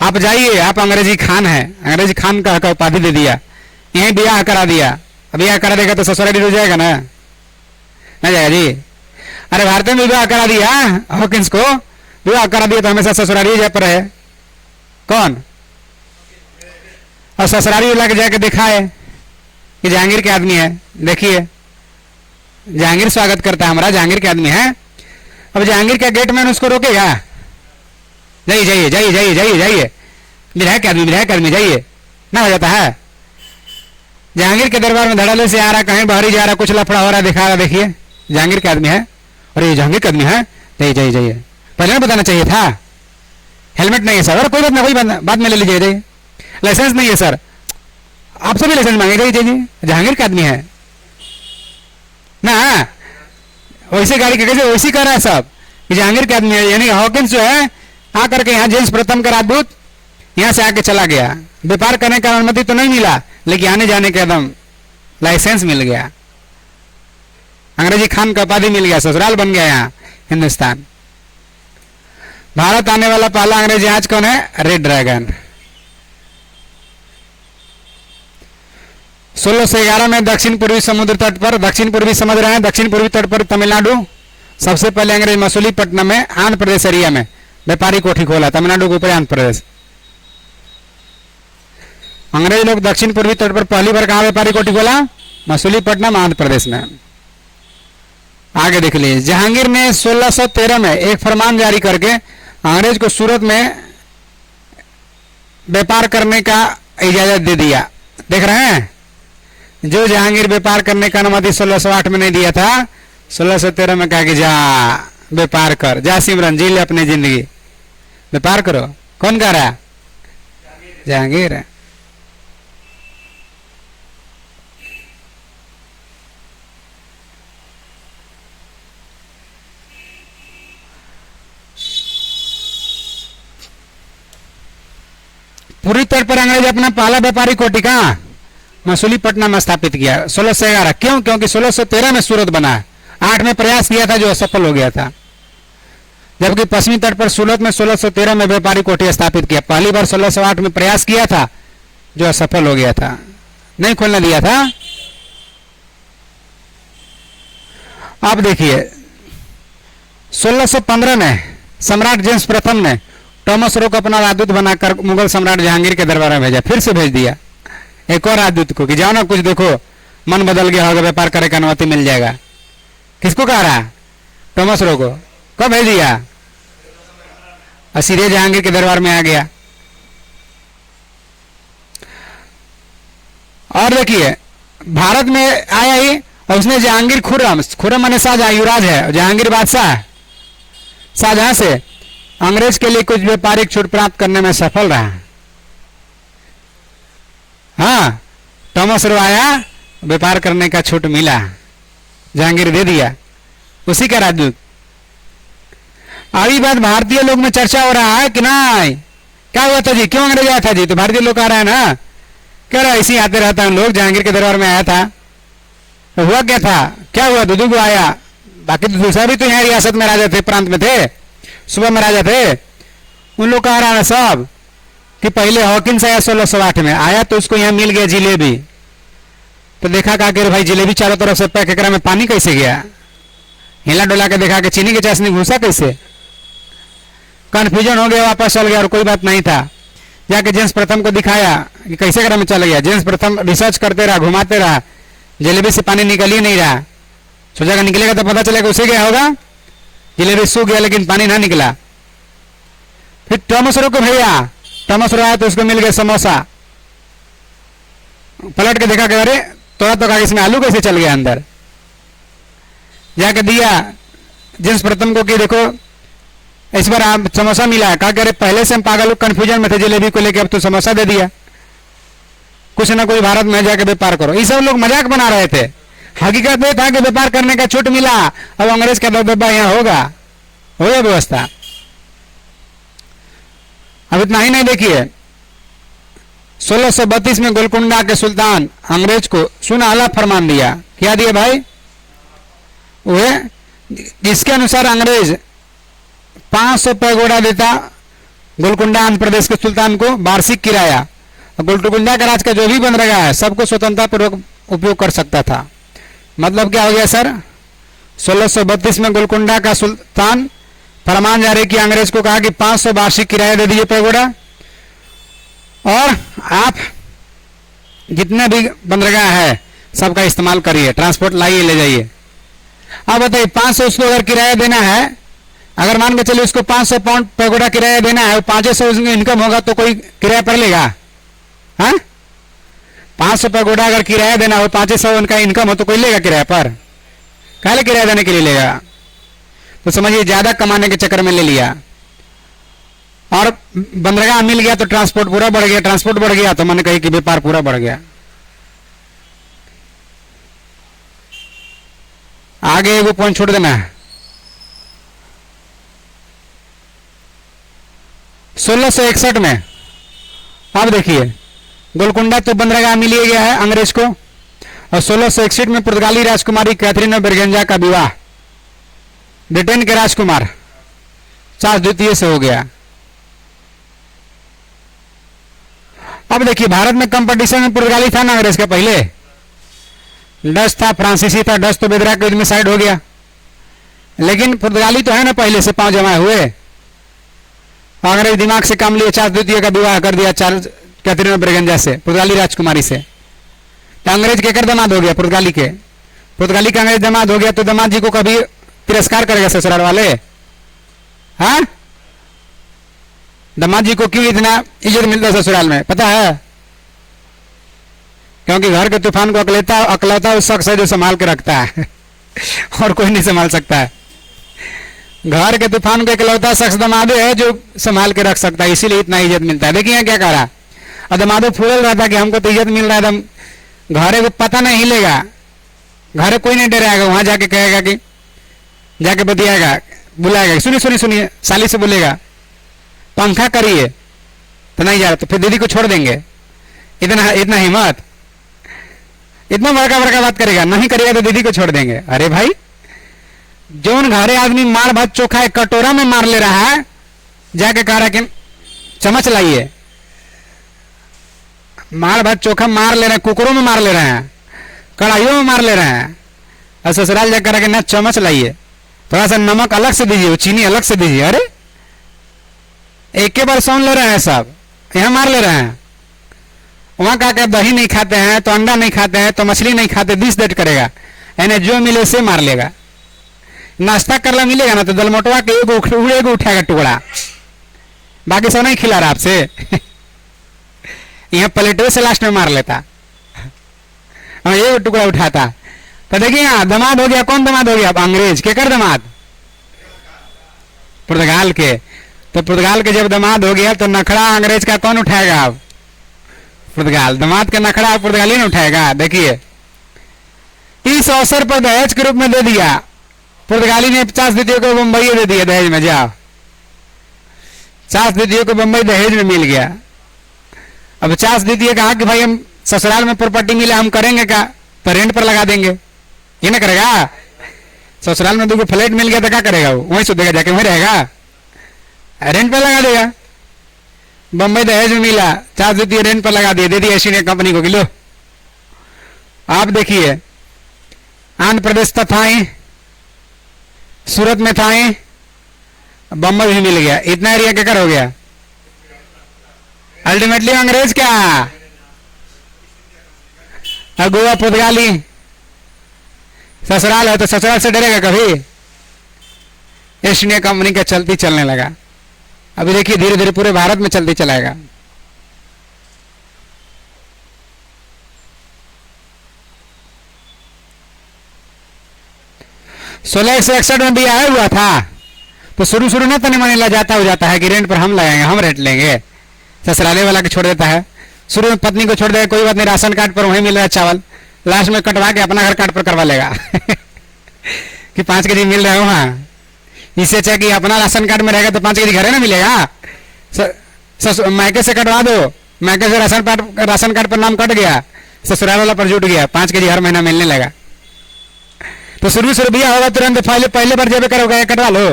आप जाइए, आप अंग्रेजी खान हैं, अंग्रेजी खान का उपाधि दे दिया, यहीं ब्याह करा दिया। अब ब्याह करा देगा तो ससुराली हो जाएगा ना? नहीं जाएगा जी। अरे भारत में विवाह करा दिया, हॉकिंस को विवाह करा दिया तो हमेशा ससुराली जा पर है कौन? और ससुराली ला के जाके दिखाए कि जहांगीर के आदमी है, देखिए जहांगीर स्वागत करता है हमारा, जहांगीर के आदमी है। अब जहांगीर का गेटमैन उसको रोकेगा? जाइए जाइए जाइए जाइए जाइए जाइए, विधायक आदमी जाइए ना, हो जाता है। जहांगीर के दरबार में धड़ल्ले से आ रहा, कहीं बाहरी जा रहा, कुछ लफड़ा हो रहा, दिखा रहा, देखिए जहांगीर का आदमी है। अरे जहांगीर का आदमी है, जाइए जाइए जाइए, पहले ना बताना चाहिए था। हेलमेट नहीं है सर, और कोई बात नहीं, कोई बाद में ले लीजिए। जाइए, लाइसेंस नहीं है सर, आपसे भी लाइसेंस मांगे, जाइए जाइए, जहांगीर का आदमी है ना। वैसे गाड़ी के कैसे वैसी कर रहा है सब, जहांगीर के आदमी है। यानी हॉकिंस जो है आकर के यहाँ जेम्स प्रथम का राजदूत यहाँ से आके चला गया। व्यापार करने का अनुमति तो नहीं मिला, लेकिन आने जाने के एकदम लाइसेंस मिल गया, अंग्रेजी खान का उपाधि मिल गया, ससुराल बन गया यहाँ हिंदुस्तान। भारत आने वाला पहला अंग्रेज जहाज कौन है? Red dragon. 1611 में दक्षिण पूर्वी समुद्र तट पर, दक्षिण पूर्वी समझ रहे हैं, दक्षिण पूर्वी तट पर तमिलनाडु, सबसे पहले अंग्रेज मसूलीपट्टनम में आंध्र प्रदेश एरिया में व्यापारी कोठी खोला, तमिलनाडु के ऊपर आंध्र प्रदेश। अंग्रेज लोग दक्षिण पूर्वी तट पर पहली बार कहां व्यापारी कोठी खोला? मसूलीपट्टनम आंध्र प्रदेश में। आगे देख लीजिए, जहांगीर ने 1613 में एक फरमान जारी करके अंग्रेज को सूरत में व्यापार करने का इजाजत दे दिया। देख रहे हैं, जो जहांगीर व्यापार करने का अनुमति 1608 में नहीं दिया था, 1613 में कहा कि जा व्यापार कर, जा सिमरन जी ले अपनी जिंदगी, व्यापार करो। कौन कह रहा है? जहांगीर है। पूरी तौर पर अंग्रेज अपना पहला व्यापारी कोठी कहां? मसूलीपट्टनम में स्थापित किया 1611। क्यों? क्योंकि 1613 में सूरत बना है। 8 में प्रयास किया था जो असफल हो गया था, जबकि पश्चिमी तट पर सूरत में 1613 में व्यापारी कोठी स्थापित किया। पहली बार 1608 में प्रयास किया था जो असफल हो गया था, नहीं खोलने दिया था। अब देखिए 1615 में सम्राट जेम्स प्रथम ने टॉमस रो को अपना राजदूत बनाकर मुगल सम्राट जहांगीर के दरबार में भेजा। फिर से भेज दिया एक और राजदूत को कि जाओ ना, कुछ देखो, मन बदल गया होगा, व्यापार करने का अनुमति मिल जाएगा। किसको कह रहा? टॉमस रो को। कब भेज दिया? और सीधे जहांगीर के दरबार में आ गया। और देखिए भारत में आया ही, और उसने जहांगीर खुर्रम माने शाहजहां, युवराज है, जहांगीर बादशाह शाहजहां से अंग्रेज के लिए कुछ व्यापारिक छूट प्राप्त करने में सफल रहा। हाँ, टॉमस रो आया, व्यापार करने का छूट मिला, जहांगीर दे दिया, उसी का राजदूत। अभी बात भारतीय लोग में चर्चा हो रहा है कि नहीं, क्या हुआ था जी, क्यों अंग्रेज आया था जी? तो भारतीय लोग कह रहे हैं ना, कह रहा ऐसे ही आते रहता है लोग, जहांगीर के दरबार में आया था। तो हुआ क्या था? क्या हुआ? दुदू को आया, बाकी तो दूसरा भी तो यहाँ रियासत में राजा थे, प्रांत में थे, सुबह में राजा थे। उन लोग कह रहा है सब कि पहले हॉकिंस आया 1608 में आया, तो उसको यहाँ मिल गया जिलेबी। तो देखा कहा कि भाई जिलेबी चारों तरफ से पैक, एकरा में पानी कैसे गया? हिला डोला के देखा कि चीनी की चाशनी घुसा कैसे? कंफ्यूजन हो गया, वापस चल गया और कोई बात नहीं था। जाके जेम्स प्रथम को दिखाया कि कैसे एकरा में चल गया। जेम्स प्रथम रिसर्च करते रहा, घुमाते रहा, जिलेबी से पानी निकल ही नहीं रहा। सोचा कि निकलेगा तो पता चलेगा उसे क्या होगा, जिलेबी सूख गया लेकिन पानी ना निकला। फिर टॉमस रो को भैया, टॉमस रो आया तो उसको मिल गया समोसा। पलट के देखा कि अरे थोड़ा तो कहा इसमें आलू कैसे चल गया अंदर। जाके दिया जेम्स प्रथम को कि देखो इस बार आप समोसा मिला है। कहा कि अरे पहले से हम पागल कंफ्यूजन में थे जिलेबी को लेकर, अब तो समोसा दे दिया। कुछ ना कोई भारत में जाके व्यापार करो। ये सब लोग मजाक बना रहे थे, हकीकत ये था कि व्यापार करने का छूट मिला, अब अंग्रेज का दबदबा यहाँ होगा, हो गया व्यवस्था। अब इतना ही नहीं, देखिए 1632 में गोलकुंडा के सुल्तान अंग्रेज को सुनहला फरमान दिया। क्या दिया भाई? वह जिसके अनुसार अंग्रेज 500 पैगोडा देता गोलकुंडा आंध्र प्रदेश के सुल्तान को वार्षिक किराया। गोलकुंडा का राज का जो भी बन रहा है सबको स्वतंत्रता पूर्वक उपयोग कर सकता था। मतलब क्या हो गया सर? 1632 में गोलकुंडा का सुल्तान फरमान जारी किया, अंग्रेज को कहा कि 500 वार्षिक किराया दे दीजिए पैगोडा, और आप जितने भी बंदरगाह है सबका इस्तेमाल करिए, ट्रांसपोर्ट लाइए, ले जाइए। अब बताइए 500 उसको अगर किराया देना है, अगर मान के चलिए उसको 500 पाउंड पैगोडा किराया देना है, 500 इनकम होगा तो कोई किराया पर लेगा? हाँ, 500 पैगोडा अगर किराया देना हो, 500 उनका इनकम हो तो कोई लेगा किराया पर? काहे किराया देने के लिए लेगा? तो समझिए ज्यादा कमाने के चक्कर में ले लिया, और बंदरगाह मिल गया तो ट्रांसपोर्ट पूरा बढ़ गया, ट्रांसपोर्ट बढ़ गया तो मैंने कही कि व्यापार पूरा बढ़ गया। आगे एगो पॉइंट छोड़ देना है। 1661 में अब देखिए गोलकुंडा तो बंदरगाह मिल गया है अंग्रेज को, और 1661 में पुर्तगाली राजकुमारी कैथरीन बेरगंजा का विवाह ब्रिटेन के राजकुमार चार्ल्स द्वितीय से हो गया। अब देखिए भारत में कंपटीशन में पुर्तगाली था ना अंग्रेज का, पहले डच था, फ्रांसीसी था। डच तो बेदरा के युद्ध में साइड हो गया, लेकिन पुर्तगाली तो है ना पहले से पांव जमाए हुए। अंग्रेज दिमाग से काम लिए, चार्ल्स द्वितीय का विवाह कर दिया चार्ल्स कैथरीन बेरगंजा से, पुर्तगाली राजकुमारी से। अंग्रेज के कर दामाद हो गया पुर्तगाली के, पुर्तगाली का अंग्रेज दामाद हो गया, तो दामाद जी को कभी तिरस्कार करेगा ससुराल वाले? हाँ, दामाद जी को क्यों इतना इज्जत मिलता है ससुराल में, पता है? क्योंकि घर के तूफान को अकलौता उस शख्स है जो संभाल के रखता है और कोई नहीं संभाल सकता है। घर के तूफान को इकलौता शख्स दमादे है जो संभाल के रख सकता है, इसीलिए इतना इज्जत मिलता है। देखिए क्या कह रहा, और दमादो फूल रहा था कि हमको तो इज्जत मिल रहा है, घरे को पता नहीं हिलेगा, घरे कोई नहीं डराएगा, वहां जाके कहेगा कि जाके बतियाएगा, बुलाएगा, सुनिए सुनिए सुनिए, साली से बोलेगा पंखा करिए, तो नहीं जा रहा, तो फिर दीदी को छोड़ देंगे। इतना इतना हिम्मत, इतना बड़का बड़का बात करेगा, नहीं करेगा तो दीदी को छोड़ देंगे। अरे भाई, जौन घरे आदमी मार भात चोखा एक कटोरा में मार ले रहा है, जाके कह रहा कि चम्मच लाइए। मार भात चोखा मार ले रहे हैं, कुकरों में मार ले रहे हैं, कढ़ाइयों में मार ले रहे हैं, और ससुराल जाकर कह रहा कि ना चम्मच लाइए, थोड़ा सा नमक अलग से दीजिए, चीनी अलग से दीजिए। अरे एक के बार सौन ले रहे हैं सब, यहां मार ले रहे हैं। वहां का क्या दही नहीं खाते हैं, तो अंडा नहीं खाते हैं, तो मछली नहीं खाते, दिस देट करेगा, यानी जो मिले से मार लेगा। नाश्ता करला मिलेगा ना तो दलमोटवा के एगो उठाएगा टुकड़ा, बाकी सब नहीं खिला रहा आपसे यहाँ प्लेटों से लास्ट में मार लेता, एगो टुकड़ा उठाता। तो देखिए यहाँ दामाद हो गया, कौन दामाद हो गया? अंग्रेज के कर दामाद, पुर्तगाल के। तो पुर्तगाल के जब दामाद हो गया तो नखड़ा अंग्रेज का कौन उठाएगा? अब पुर्तगाल। दामाद का नखड़ा पुर्तगाली ने उठाएगा। देखिए इस अवसर पर दहेज के रूप में दे दिया, पुर्तगाली ने 50 दीदियों को बंबई दे दिया दहेज में। जाओ, 50 दीदियों को बंबई दहेज में मिल गया। अब 50 दीदी कहा कि भाई हम ससुराल में प्रॉपर्टी मिले, हम करेंगे क्या? तो रेंट पर लगा देंगे। ये ना करेगा? ससुराल में 2 फ्लैट मिल गया तो क्या करेगा? वो वहीं सुधेगा, जाके वहीं रहेगा, रेंट पर लगा देगा। बंबई दहेज में मिला, 50 दीदी रेंट पर लगा दिए, दे दी ऐसी कंपनी को। किलो आप देखिए, आंध्र प्रदेश तो था ही, सूरत में था ही, बम्बई भी मिल गया, इतना एरिया क्या कर हो गया? अल्टीमेटली अंग्रेज क्या, गोवा पुर्तगाली ससुराल है, तो ससुराल से डरेगा कभी? ईस्ट इंडिया कंपनी का चलती चलने लगा। अभी देखिए धीरे धीरे पूरे भारत में चलती चलाएगा। सोलह 161 में भी आया हुआ था, तो शुरू शुरू में तनी मनी लजाता हो जाता है कि रेंट पर हम लगाएंगे, हम रेंट लेंगे, ससुराले वाला को छोड़ देता है। शुरू में पत्नी को छोड़ देगा, कोई बात नहीं, राशन कार्ड पर वहीं मिल रहा है चावल, लास्ट में कटवा के अपना घर कार्ड पर करवा लेगा कि 5 केजी मिल रहा है वहां। इससे अच्छा कि अपना राशन कार्ड में रहेगा तो 5 केजी घरे ना मिलेगा। मैके से कटवा दो, मैके से राशन कार्ड पर नाम कट गया, ससुराल वाला पर जुट गया, 5 केजी हर महीना मिलने लगा। तो शुरू शुरू भैया होगा तुरंत पहले बार जब करोगे कटवा लो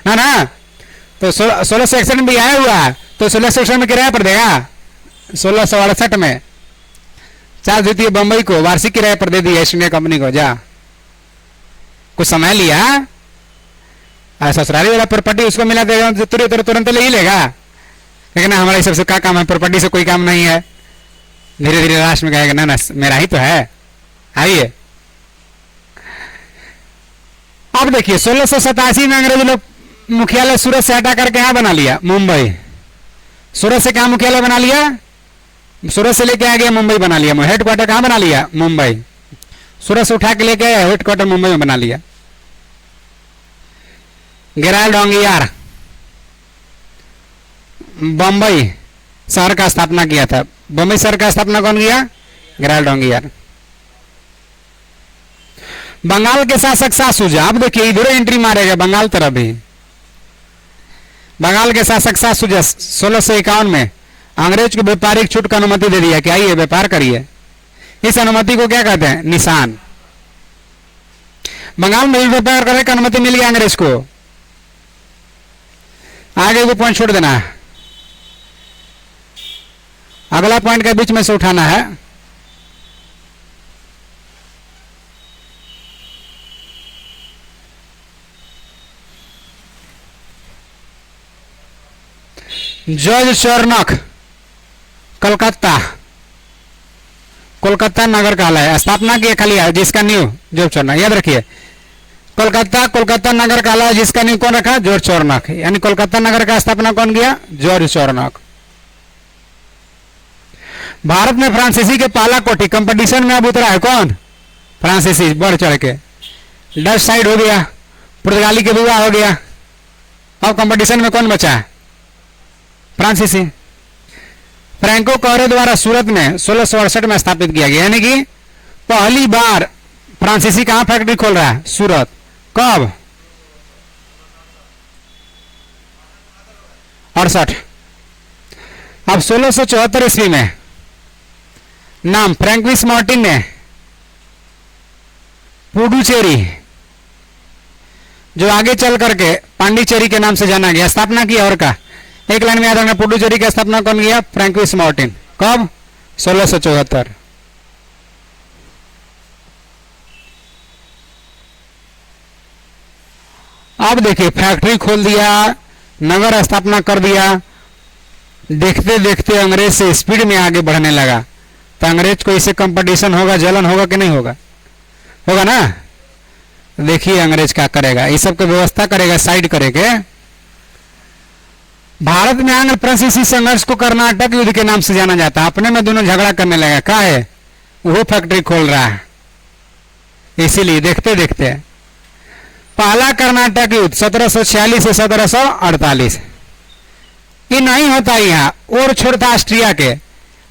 ना ना। तो 1661 में भी आया हुआ, तो 1661 में किराया पर देगा। 1668 में 4 द्वितीय बंबई को वार्षिक किराया पर दे दिया ईस्ट इंडिया कंपनी को। जा, कुछ समय लिया, ससुराली वाला प्रॉपर्टी उसको मिला देगा, तुरंत ले ही लेगा। लेकिन हमारे सबसे क्या काम है, प्रॉपर्टी से कोई काम नहीं है। धीरे धीरे लास्ट में कहेगा ना ना मेरा ही तो है। आइए अब देखिए 1687 में अंग्रेज लोग मुख्यालय सूरत से हटा करके यहां बना लिया, मुंबई। सूरत से कहा मुख्यालय बना लिया? सूरत से लेके आ गया मुंबई बना लिया। हेडक्वार्टर कहां बना लिया? मुंबई। सूरत से उठा के लेके आया, हेडक्वार्टर मुंबई में बना लिया। गेराल्ड डोंगियार बंबई शहर का स्थापना किया था। बंबई शहर का स्थापना कौन किया? गेराल्ड डोंगियार। बंगाल के शासक सासुजा, अब देखिए इधर एंट्री मारेगा बंगाल तरफ भी। बंगाल के शासक सासुजा 1651 में अंग्रेज को व्यापारिक छूट का अनुमति दे दिया कि आइए व्यापार करिए। इस अनुमति को क्या कहते हैं? निशान। बंगाल में भी व्यापार करने की अनुमति मिल गया अंग्रेज को। आगे वो पॉइंट छोड़ देना है, अगला पॉइंट के बीच में से उठाना है। जॉर्ज चर्नक कलकत्ता कोलकाता नगर कहलाए, स्थापना की खाली है जिसका न्यू जॉर्ज चोर्नॉक, याद रखिए। कोलकाता नगर कहलाए जिसका न्यू कौन रखा? जॉर्ज चोर्नॉक, यानी कोलकाता नगर का स्थापना कौन किया? जॉर्ज चोर्नॉक। भारत में फ्रांसीसी के पहला कोटि कंपटीशन में अब उतरा है कौन? फ्रांसीसी, बढ़ चढ़ के। डच साइड हो गया, पुर्तगाली के विवाह हो गया, अब कंपटीशन में कौन बचा है? फ्रांसीसी। फ्रैंको कोरे द्वारा सूरत में 1668 में स्थापित किया गया, यानी कि पहली बार फ्रांसीसी कहां फैक्ट्री खोल रहा है? सूरत। कब? 68। अब 1674 ईस्वी में नाम फ्रैंकविस मार्टिन ने पुडुचेरी, जो आगे चल करके पांडिचेरी के नाम से जाना गया, स्थापना की। और का एक लाइन में याद रखना, पुडुचेरी की स्थापना कौन किया? फ्रैंकविस मार्टिन। कब? 1674। अब देखिए, फैक्ट्री खोल दिया, नगर स्थापना कर दिया, देखते देखते अंग्रेज से स्पीड में आगे बढ़ने लगा, तो अंग्रेज को इससे कंपटीशन होगा, जलन होगा कि नहीं होगा? होगा ना। देखिए अंग्रेज क्या करेगा, ये सब की व्यवस्था करेगा, साइड करेगा। भारत में आंग्ल फ्रांसीसी संघर्ष को कर्नाटक युद्ध के नाम से जाना जाता है। अपने में दोनों झगड़ा करने लगा, क्या है? वो फैक्ट्री खोल रहा है, इसीलिए देखते देखते पहला कर्नाटक युद्ध 1746 से 1748। ये नहीं होता यहाँ, और छोड़ता ऑस्ट्रिया के।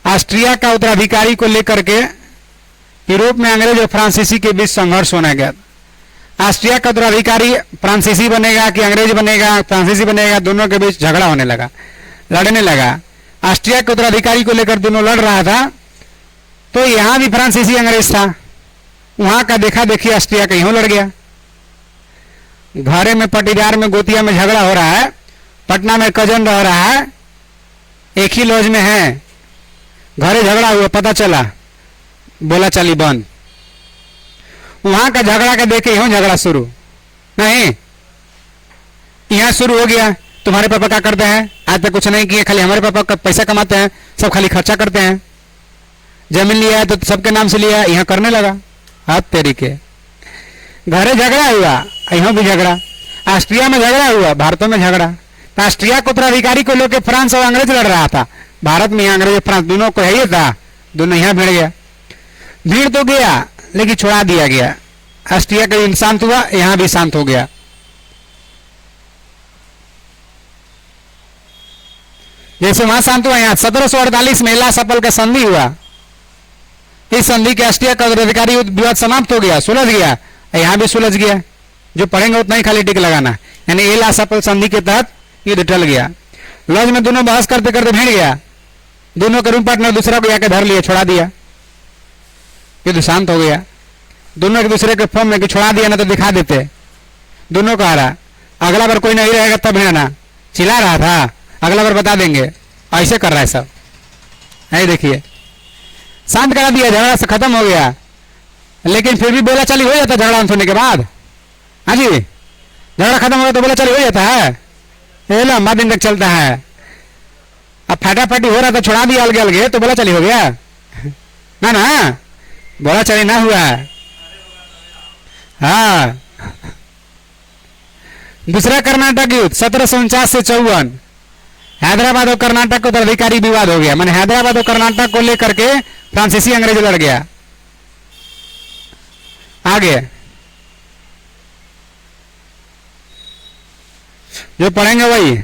ऑस्ट्रिया का उत्तराधिकारी को लेकर के यूरोप में अंग्रेज और फ्रांसीसी के बीच संघर्ष होने गया। ऑस्ट्रिया का उत्तराधिकारी फ्रांसीसी बनेगा कि अंग्रेज बनेगा, फ्रांसीसी बनेगा, दोनों के बीच झगड़ा होने लगा, लड़ने लगा। ऑस्ट्रिया के उत्तराधिकारी को लेकर दोनों लड़ रहा था, तो यहां भी फ्रांसीसी अंग्रेज था, वहां का देखा देखी ऑस्ट्रिया का यूं लड़ गया। घरे में पटीदार में गोतिया में झगड़ा हो रहा है, पटना में कजन रह रहा है, एक ही लॉज में है, घरे झगड़ा हुआ, पता चला, बोला चाली बंद। वहां का झगड़ा के देखे यूं झगड़ा शुरू नहीं, यहां शुरू हो गया। तुम्हारे पापा क्या करते हैं? आज तक कुछ नहीं किए, खाली हमारे पापा का पैसा कमाते हैं, सब खाली खर्चा करते हैं। जमीन लिया है तो सबके नाम से लिया, यहां करने लगा। हाथ तेरी के घरे झगड़ा हुआ, यहाँ भी झगड़ा, ऑस्ट्रिया में झगड़ा हुआ, भारत में झगड़ा। तो ऑस्ट्रिया को उत्तराधिकारी को लेकर फ्रांस और अंग्रेज लड़ रहा था, भारत में अंग्रेज फ्रांस दोनों को है था, दोनों यहाँ भिड़ गया। भीड़ तो गया लेकिन छुड़ा दिया गया। ऑस्ट्रिया का शांत हुआ, यहां भी शांत हो गया। जैसे वहां शांत हुआ, यहां 1748 में ला सफल का संधि हुआ। इस संधि के ऑस्ट्रिया का उत्तराधिकारी विवाद समाप्त हो गया, सुलझ गया, यहां भी सुलझ गया। जो पढ़ेंगे उतना ही खाली टिक लगाना, यानी एला सफल संधि के तहत युद्ध टल गया। लॉज में दोनों बहस करते करते भिड़ गया, दोनों के रूम पार्टनर दूसरा को जाकर धर लिया, छोड़ा दिया, युद्ध शांत हो गया। दोनों एक दूसरे के फॉर्म में कि छोड़ा दिया ना तो दिखा देते, दोनों का आ रहा, अगला बार कोई नहीं रहेगा तब भिड़ना, चिल्ला रहा था, अगला बार बता देंगे, ऐसे कर रहा है सब। है देखिए, शांत करा दिया, झगड़ा से खत्म हो गया। लेकिन फिर भी बोला चाली हो जाता झगड़ा अंत होने के बाद। हाँ जी, झगड़ा खत्म हो गया तो बोला चाली हो जाता है, ये लंबा दिन तक चलता है। अब फटाफटी हो रहा था, छोड़ा दिया अलगे अलगे, तो बोला चाली हो गया ना, ना बोला चाली ना हुआ। हाँ, दूसरा कर्नाटक युद्ध 1749 से 54, हैदराबाद और कर्नाटक को उत्तराधिकारी विवाद हो गया। मैंने हैदराबाद और कर्नाटक को लेकर के फ्रांसीसी अंग्रेज लड़ गया। आगे जो पढ़ेंगे वही।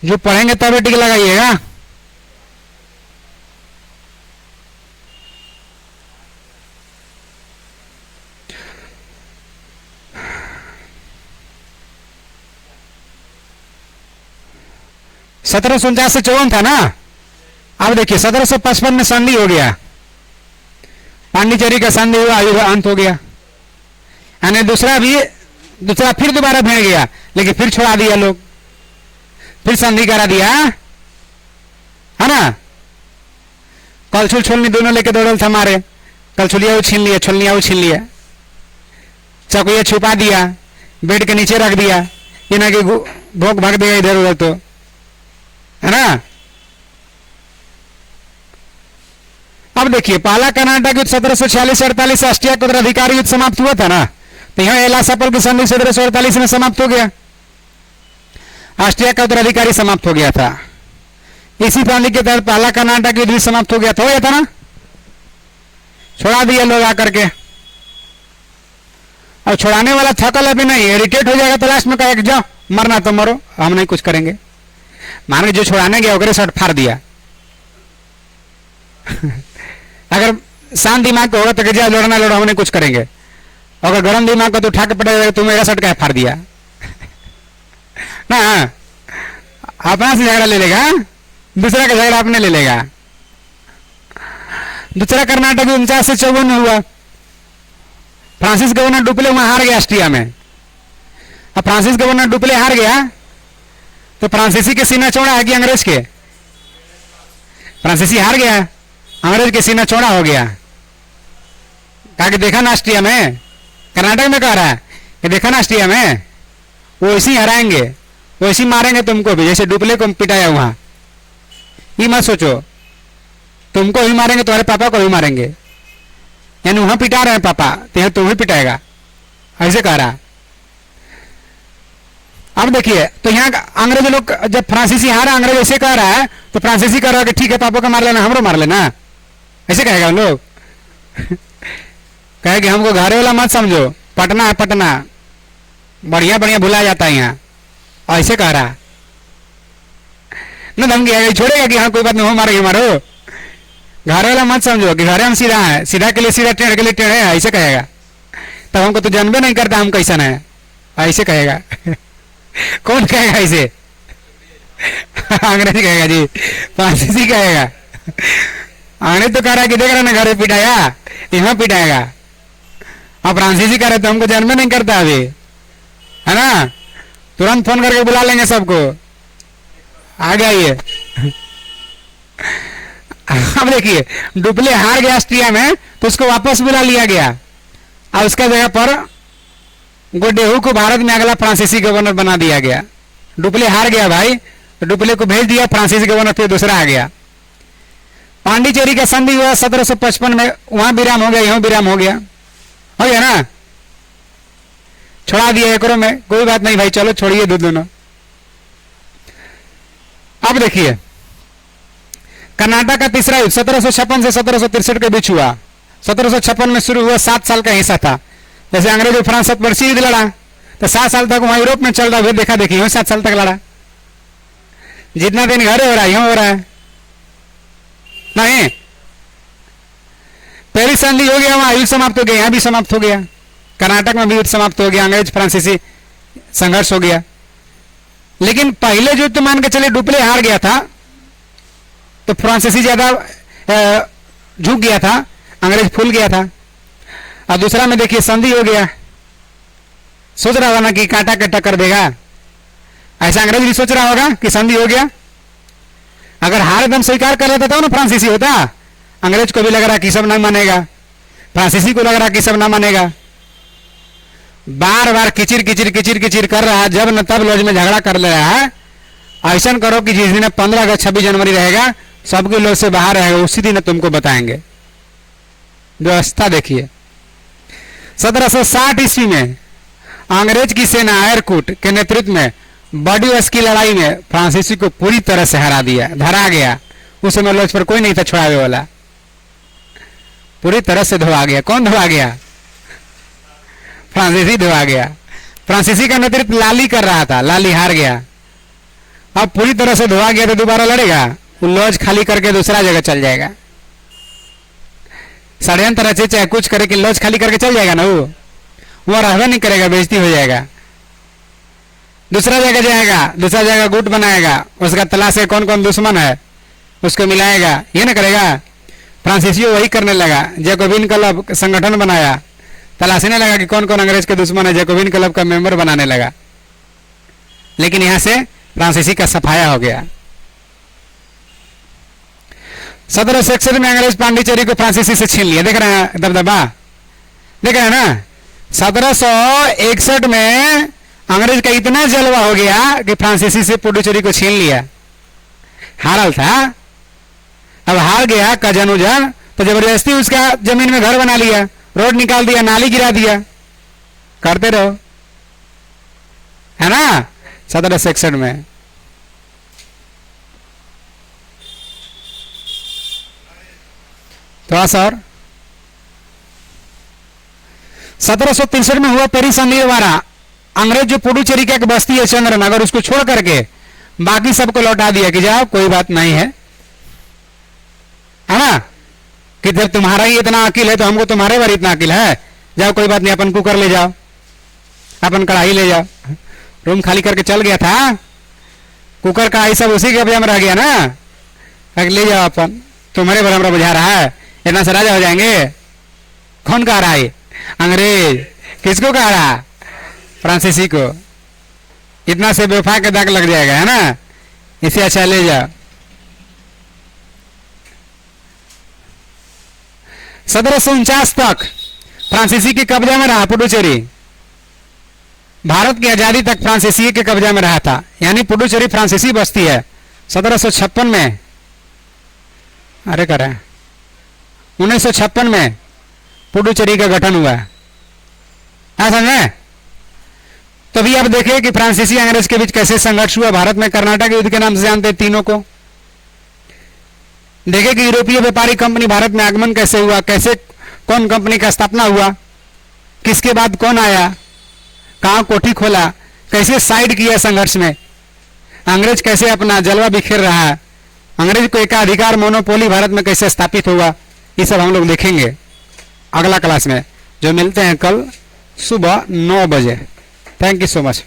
जो पढ़ेंगे तब टिक लगाइएगा। सत्रह सौ 49 से 54 था ना। अब देखिए 1755 में संधि हो गया, पांडिचेरी का संधि हुआ, युद्ध अंत हो गया। यानी दूसरा फिर दोबारा भिड़ गया, लेकिन फिर छोड़ा दिया लोग। फिर संधि करा दिया, है ना। कलछुल छोलनी दोनों लेके दौड़ल था मारे, कलछुलिया वो छीन लिया, छोलनिया वो छीन लिया, चकुया छुपा दिया, बेड के नीचे रख दिया, ये ना कि भोग भाग देगा इधर उधर, तो है ना। अब देखिए पहला कर्नाटक युद्ध 1746-48 राष्ट्रीय उत्तराधिकारी युद्ध समाप्त हुआ था ना, तो यहां एलासापल की संधि 1748 में समाप्त हो गया, ऑस्ट्रिया का उत्तराधिकारी समाप्त हो गया था। इसी संधि के तहत पहला कर्नाटक युद्ध भी समाप्त हो गया था ना, छोड़ा दिया लोग आकर के। और छुड़ाने वाला थकल अभी नहीं, इरिटेट हो जाएगा तो लास्ट में कहेगा जाओ मरना तो मरो, हम नहीं कुछ करेंगे। मान के जो छुड़ाने गया ओकरे शर्ट फाड़ दिया अगर शांत दिमाग का होगा तो जाओ लड़ना लड़ो, हम नहीं कुछ करेंगे। अगर गर्म दिमाग का तो उठा के पड़ेगा, तुम मेरा शर्ट क्या फाड़ दिया ना, अपना से झगड़ा ले लेगा, दूसरा का झगड़ा अपने ले लेगा। दूसरा कर्नाटक 49 से 54 में हुआ, फ्रांसिस गवर्नर डुप्ले वहां हार गया ऑस्ट्रिया में। अब फ्रांसिस गवर्नर डुप्ले हार गया तो फ्रांसीसी के सीना चौड़ा है कि अंग्रेज के? फ्रांसीसी हार गया, अंग्रेज के सीना चौड़ा हो गया। कहा कि देखा ना ऑस्ट्रिया में, कर्नाटक में कह रहा है कि देखा ना ऑस्ट्रिया में, वो ऐसे ही हराएंगे, वो ऐसे ही मारेंगे तुमको भी, जैसे डुप्ले को पिटाया वहां। ये मत सोचो तुमको भी मारेंगे, तुम्हारे पापा को भी मारेंगे, यानी वहां पिटा रहे हैं पापा तो यहां तुम्हें पिटाएगा, ऐसे कह रहा। अब देखिए तो यहाँ अंग्रेज लोग जब फ्रांसीसी हारा, अंग्रेज ऐसे कह रहा है तो फ्रांसीसी कह रहा है कि ठीक है पापा को मार लेना, हमरो मार लेना, ऐसे कहेगा उन लोग कहे कि हमको घरे वाला मत समझो, पटना है पटना, बढ़िया बढ़िया भुला जाता है यहाँ, ऐसे कह रहा ना। धमकी छोड़ेगा कि हाँ कोई बात नहीं, हो मारेगी मारो, घर वाला मत समझो कि घरे हम सीधा है, सीधा के लिए सीधा, टेढ़ के लिए टेढ़ है, ऐसे कहेगा। तब हमको तो जानबे नहीं करता हम कैसा है, ऐसे कहेगा कौन कहेगा ऐसे अंग्रेज कहेगा जी, फ्रांसीसी कहेगा। अंग्रेज तो कह रहा है कि देख रहा ना घरे पिटाया, यहाँ पिटाएगा। अब फ्रांसीसी कह रहे तो हमको जानबे नहीं करता अभी, है ना, तुरंत फोन करके बुला लेंगे सबको, आ जाइए। अब देखिए डुप्ले हार गया ऑस्ट्रिया में तो उसको वापस बुला लिया गया, और उसका जगह पर गोडेहू को भारत में अगला फ्रांसीसी गवर्नर बना दिया गया। डुप्ले हार गया भाई, तो डुप्ले को भेज दिया, फ्रांसीसी गवर्नर फिर दूसरा आ गया। पांडिचेरी का संधि हुआ 1755 में, वहां विराम हो गया, यहां विराम हो गया ना, छोड़ा दिया एकरों में, कोई बात नहीं भाई, चलो छोड़िए दोनों। अब देखिए कर्नाटक का तीसरा युद्ध 1756 से 1763 के बीच हुआ। 1756 में शुरू हुआ, 7 साल का हिस्सा था। जैसे अंग्रेज और फ्रांस 7 वर्षीय युद्ध लड़ा, तो 7 साल तक वहां यूरोप में चल रहा है, देखा देखी 7 साल तक लड़ा। जितना दिन घरे हो रहा है यहां हो रहा है नहीं। पहली संधि हो गया, वहां युद्ध समाप्त हो गया, यहां भी समाप्त हो गया, कर्नाटक में भी युद्ध समाप्त हो गया, अंग्रेज फ्रांसीसी संघर्ष हो गया। लेकिन पहले जो तो मान के चले डुप्ले हार गया था तो फ्रांसीसी ज्यादा झुक गया था, अंग्रेज फूल गया था। और दूसरा में देखिए संधि हो गया, सोच रहा होगा ना कि कांटा के टक्कर देगा, ऐसा अंग्रेज भी सोच रहा होगा कि संधि हो गया। अगर हार एकदम स्वीकार कर लेता था ना फ्रांसीसी होता, अंग्रेज को भी लग रहा कि सब ना मानेगा, फ्रांसीसी को लग रहा कि सब ना मानेगा। बार बार किचिर किचिर किचिर किचिर कर रहा है, जब न तब लॉज में झगड़ा कर ले रहा है। ऐसा करो कि जिस दिन 15 अगस्त 26 जनवरी रहेगा, सबके लॉज से बाहर रहेगा, उसी दिन तुमको बताएंगे। व्यवस्था देखिए 1760 ईस्वी में अंग्रेज की सेना एयरकूट के नेतृत्व में बॉडीवर्स की लड़ाई में फ्रांसीसी को पूरी तरह से हरा दिया, धरा गया। उस समय लॉज पर कोई नहीं था छुड़ावे वाला, पूरी तरह से धोआ गया। कौन धोआ गया? फ्रांसीसी धोआ गया। फ्रांसीसी का नेतृत्व लाली कर रहा था, लाली हार गया। अब पूरी तरह से धोआ गया तो दोबारा लड़ेगा? वो लॉज खाली करके दूसरा जगह चल जाएगा। षड्यंत्र रचे चाहे कुछ करे कि लॉज खाली करके चल जाएगा ना, वो रहबे नहीं करेगा, बेइज्जती हो जाएगा। दूसरा जगह जाएगा, दूसरा जगह गुट बनाएगा, उसका तलाश से कौन कौन दुश्मन है उसको मिलाएगा, ये ना करेगा। फ्रांसीसियो वही करने लगा, जैकोबिन क्लब संगठन बनाया, तलाशने लगा कि कौन कौन अंग्रेज के दुश्मन है, जैकोबिन क्लब का मेंबर बनाने लगा। लेकिन यहां से फ्रांसीसी का सफाया हो गया। 1761 में अंग्रेज पांडिचेरी को फ्रांसीसी से छीन लिया। देख रहे हैं दबदबा, देख रहे हैं ना। 1761 में अंग्रेज का इतना जलवा हो गया कि फ्रांसीसी से पुडुचेरी को छीन लिया। हारल था, अब हार गया कजन, तो जबरदस्ती उसका जमीन में घर बना लिया, रोड निकाल दिया, नाली गिरा दिया। करते रहो, है ना। 1761 में थोड़ा सा और 1763 में हुआ पेरिस संधि द्वारा अंग्रेज जो पुडुचेरी का एक बस्ती है चंद्रनगर, उसको छोड़ करके बाकी सबको लौटा दिया कि जाओ कोई बात नहीं है ना, कि जब तुम्हारा ही इतना अकिल है तो हमको तुम्हारे बारे इतना अकिल है, जाओ कोई बात नहीं, अपन कुकर ले जाओ, अपन कढ़ाई ले जाओ। रूम खाली करके चल गया था, कुकर कढ़ाई सब उसी के कब्जे में रह गया ना, ले जाओ अपन, तुम्हारे बारे में बुझा रहा है, इतना से राजा हो जाएंगे। कौन कह रहा है? अंग्रेज। किसको कह रहा? फ्रांसीसी को। इतना से बेवफा के दाग लग जाएगा, है ना, इसे अच्छा ले जाओ। 1749 तक फ्रांसीसी के कब्जे में रहा पुडुचेरी। भारत की आजादी तक फ्रांसीसी के कब्जे में रहा था, यानी पुडुचेरी फ्रांसीसी बस्ती है। 1756 में, अरे करें 1956 में पुडुचेरी का गठन हुआ है, समझे। तभी आप देखिए कि फ्रांसीसी अंग्रेज के बीच कैसे संघर्ष हुआ। भारत में कर्नाटक युद्ध के नाम से जानते हैं तीनों को। देखे कि यूरोपीय व्यापारी कंपनी भारत में आगमन कैसे हुआ, कैसे कौन कंपनी का स्थापना हुआ, किसके बाद कौन आया, कहां कोठी खोला, कैसे साइड किया संघर्ष में, अंग्रेज कैसे अपना जलवा बिखेर रहा है, अंग्रेज को एकाधिकार मोनोपोली भारत में कैसे स्थापित हुआ, ये सब हम लोग देखेंगे अगला क्लास में, जो मिलते हैं कल सुबह 9 बजे। Thank you so much.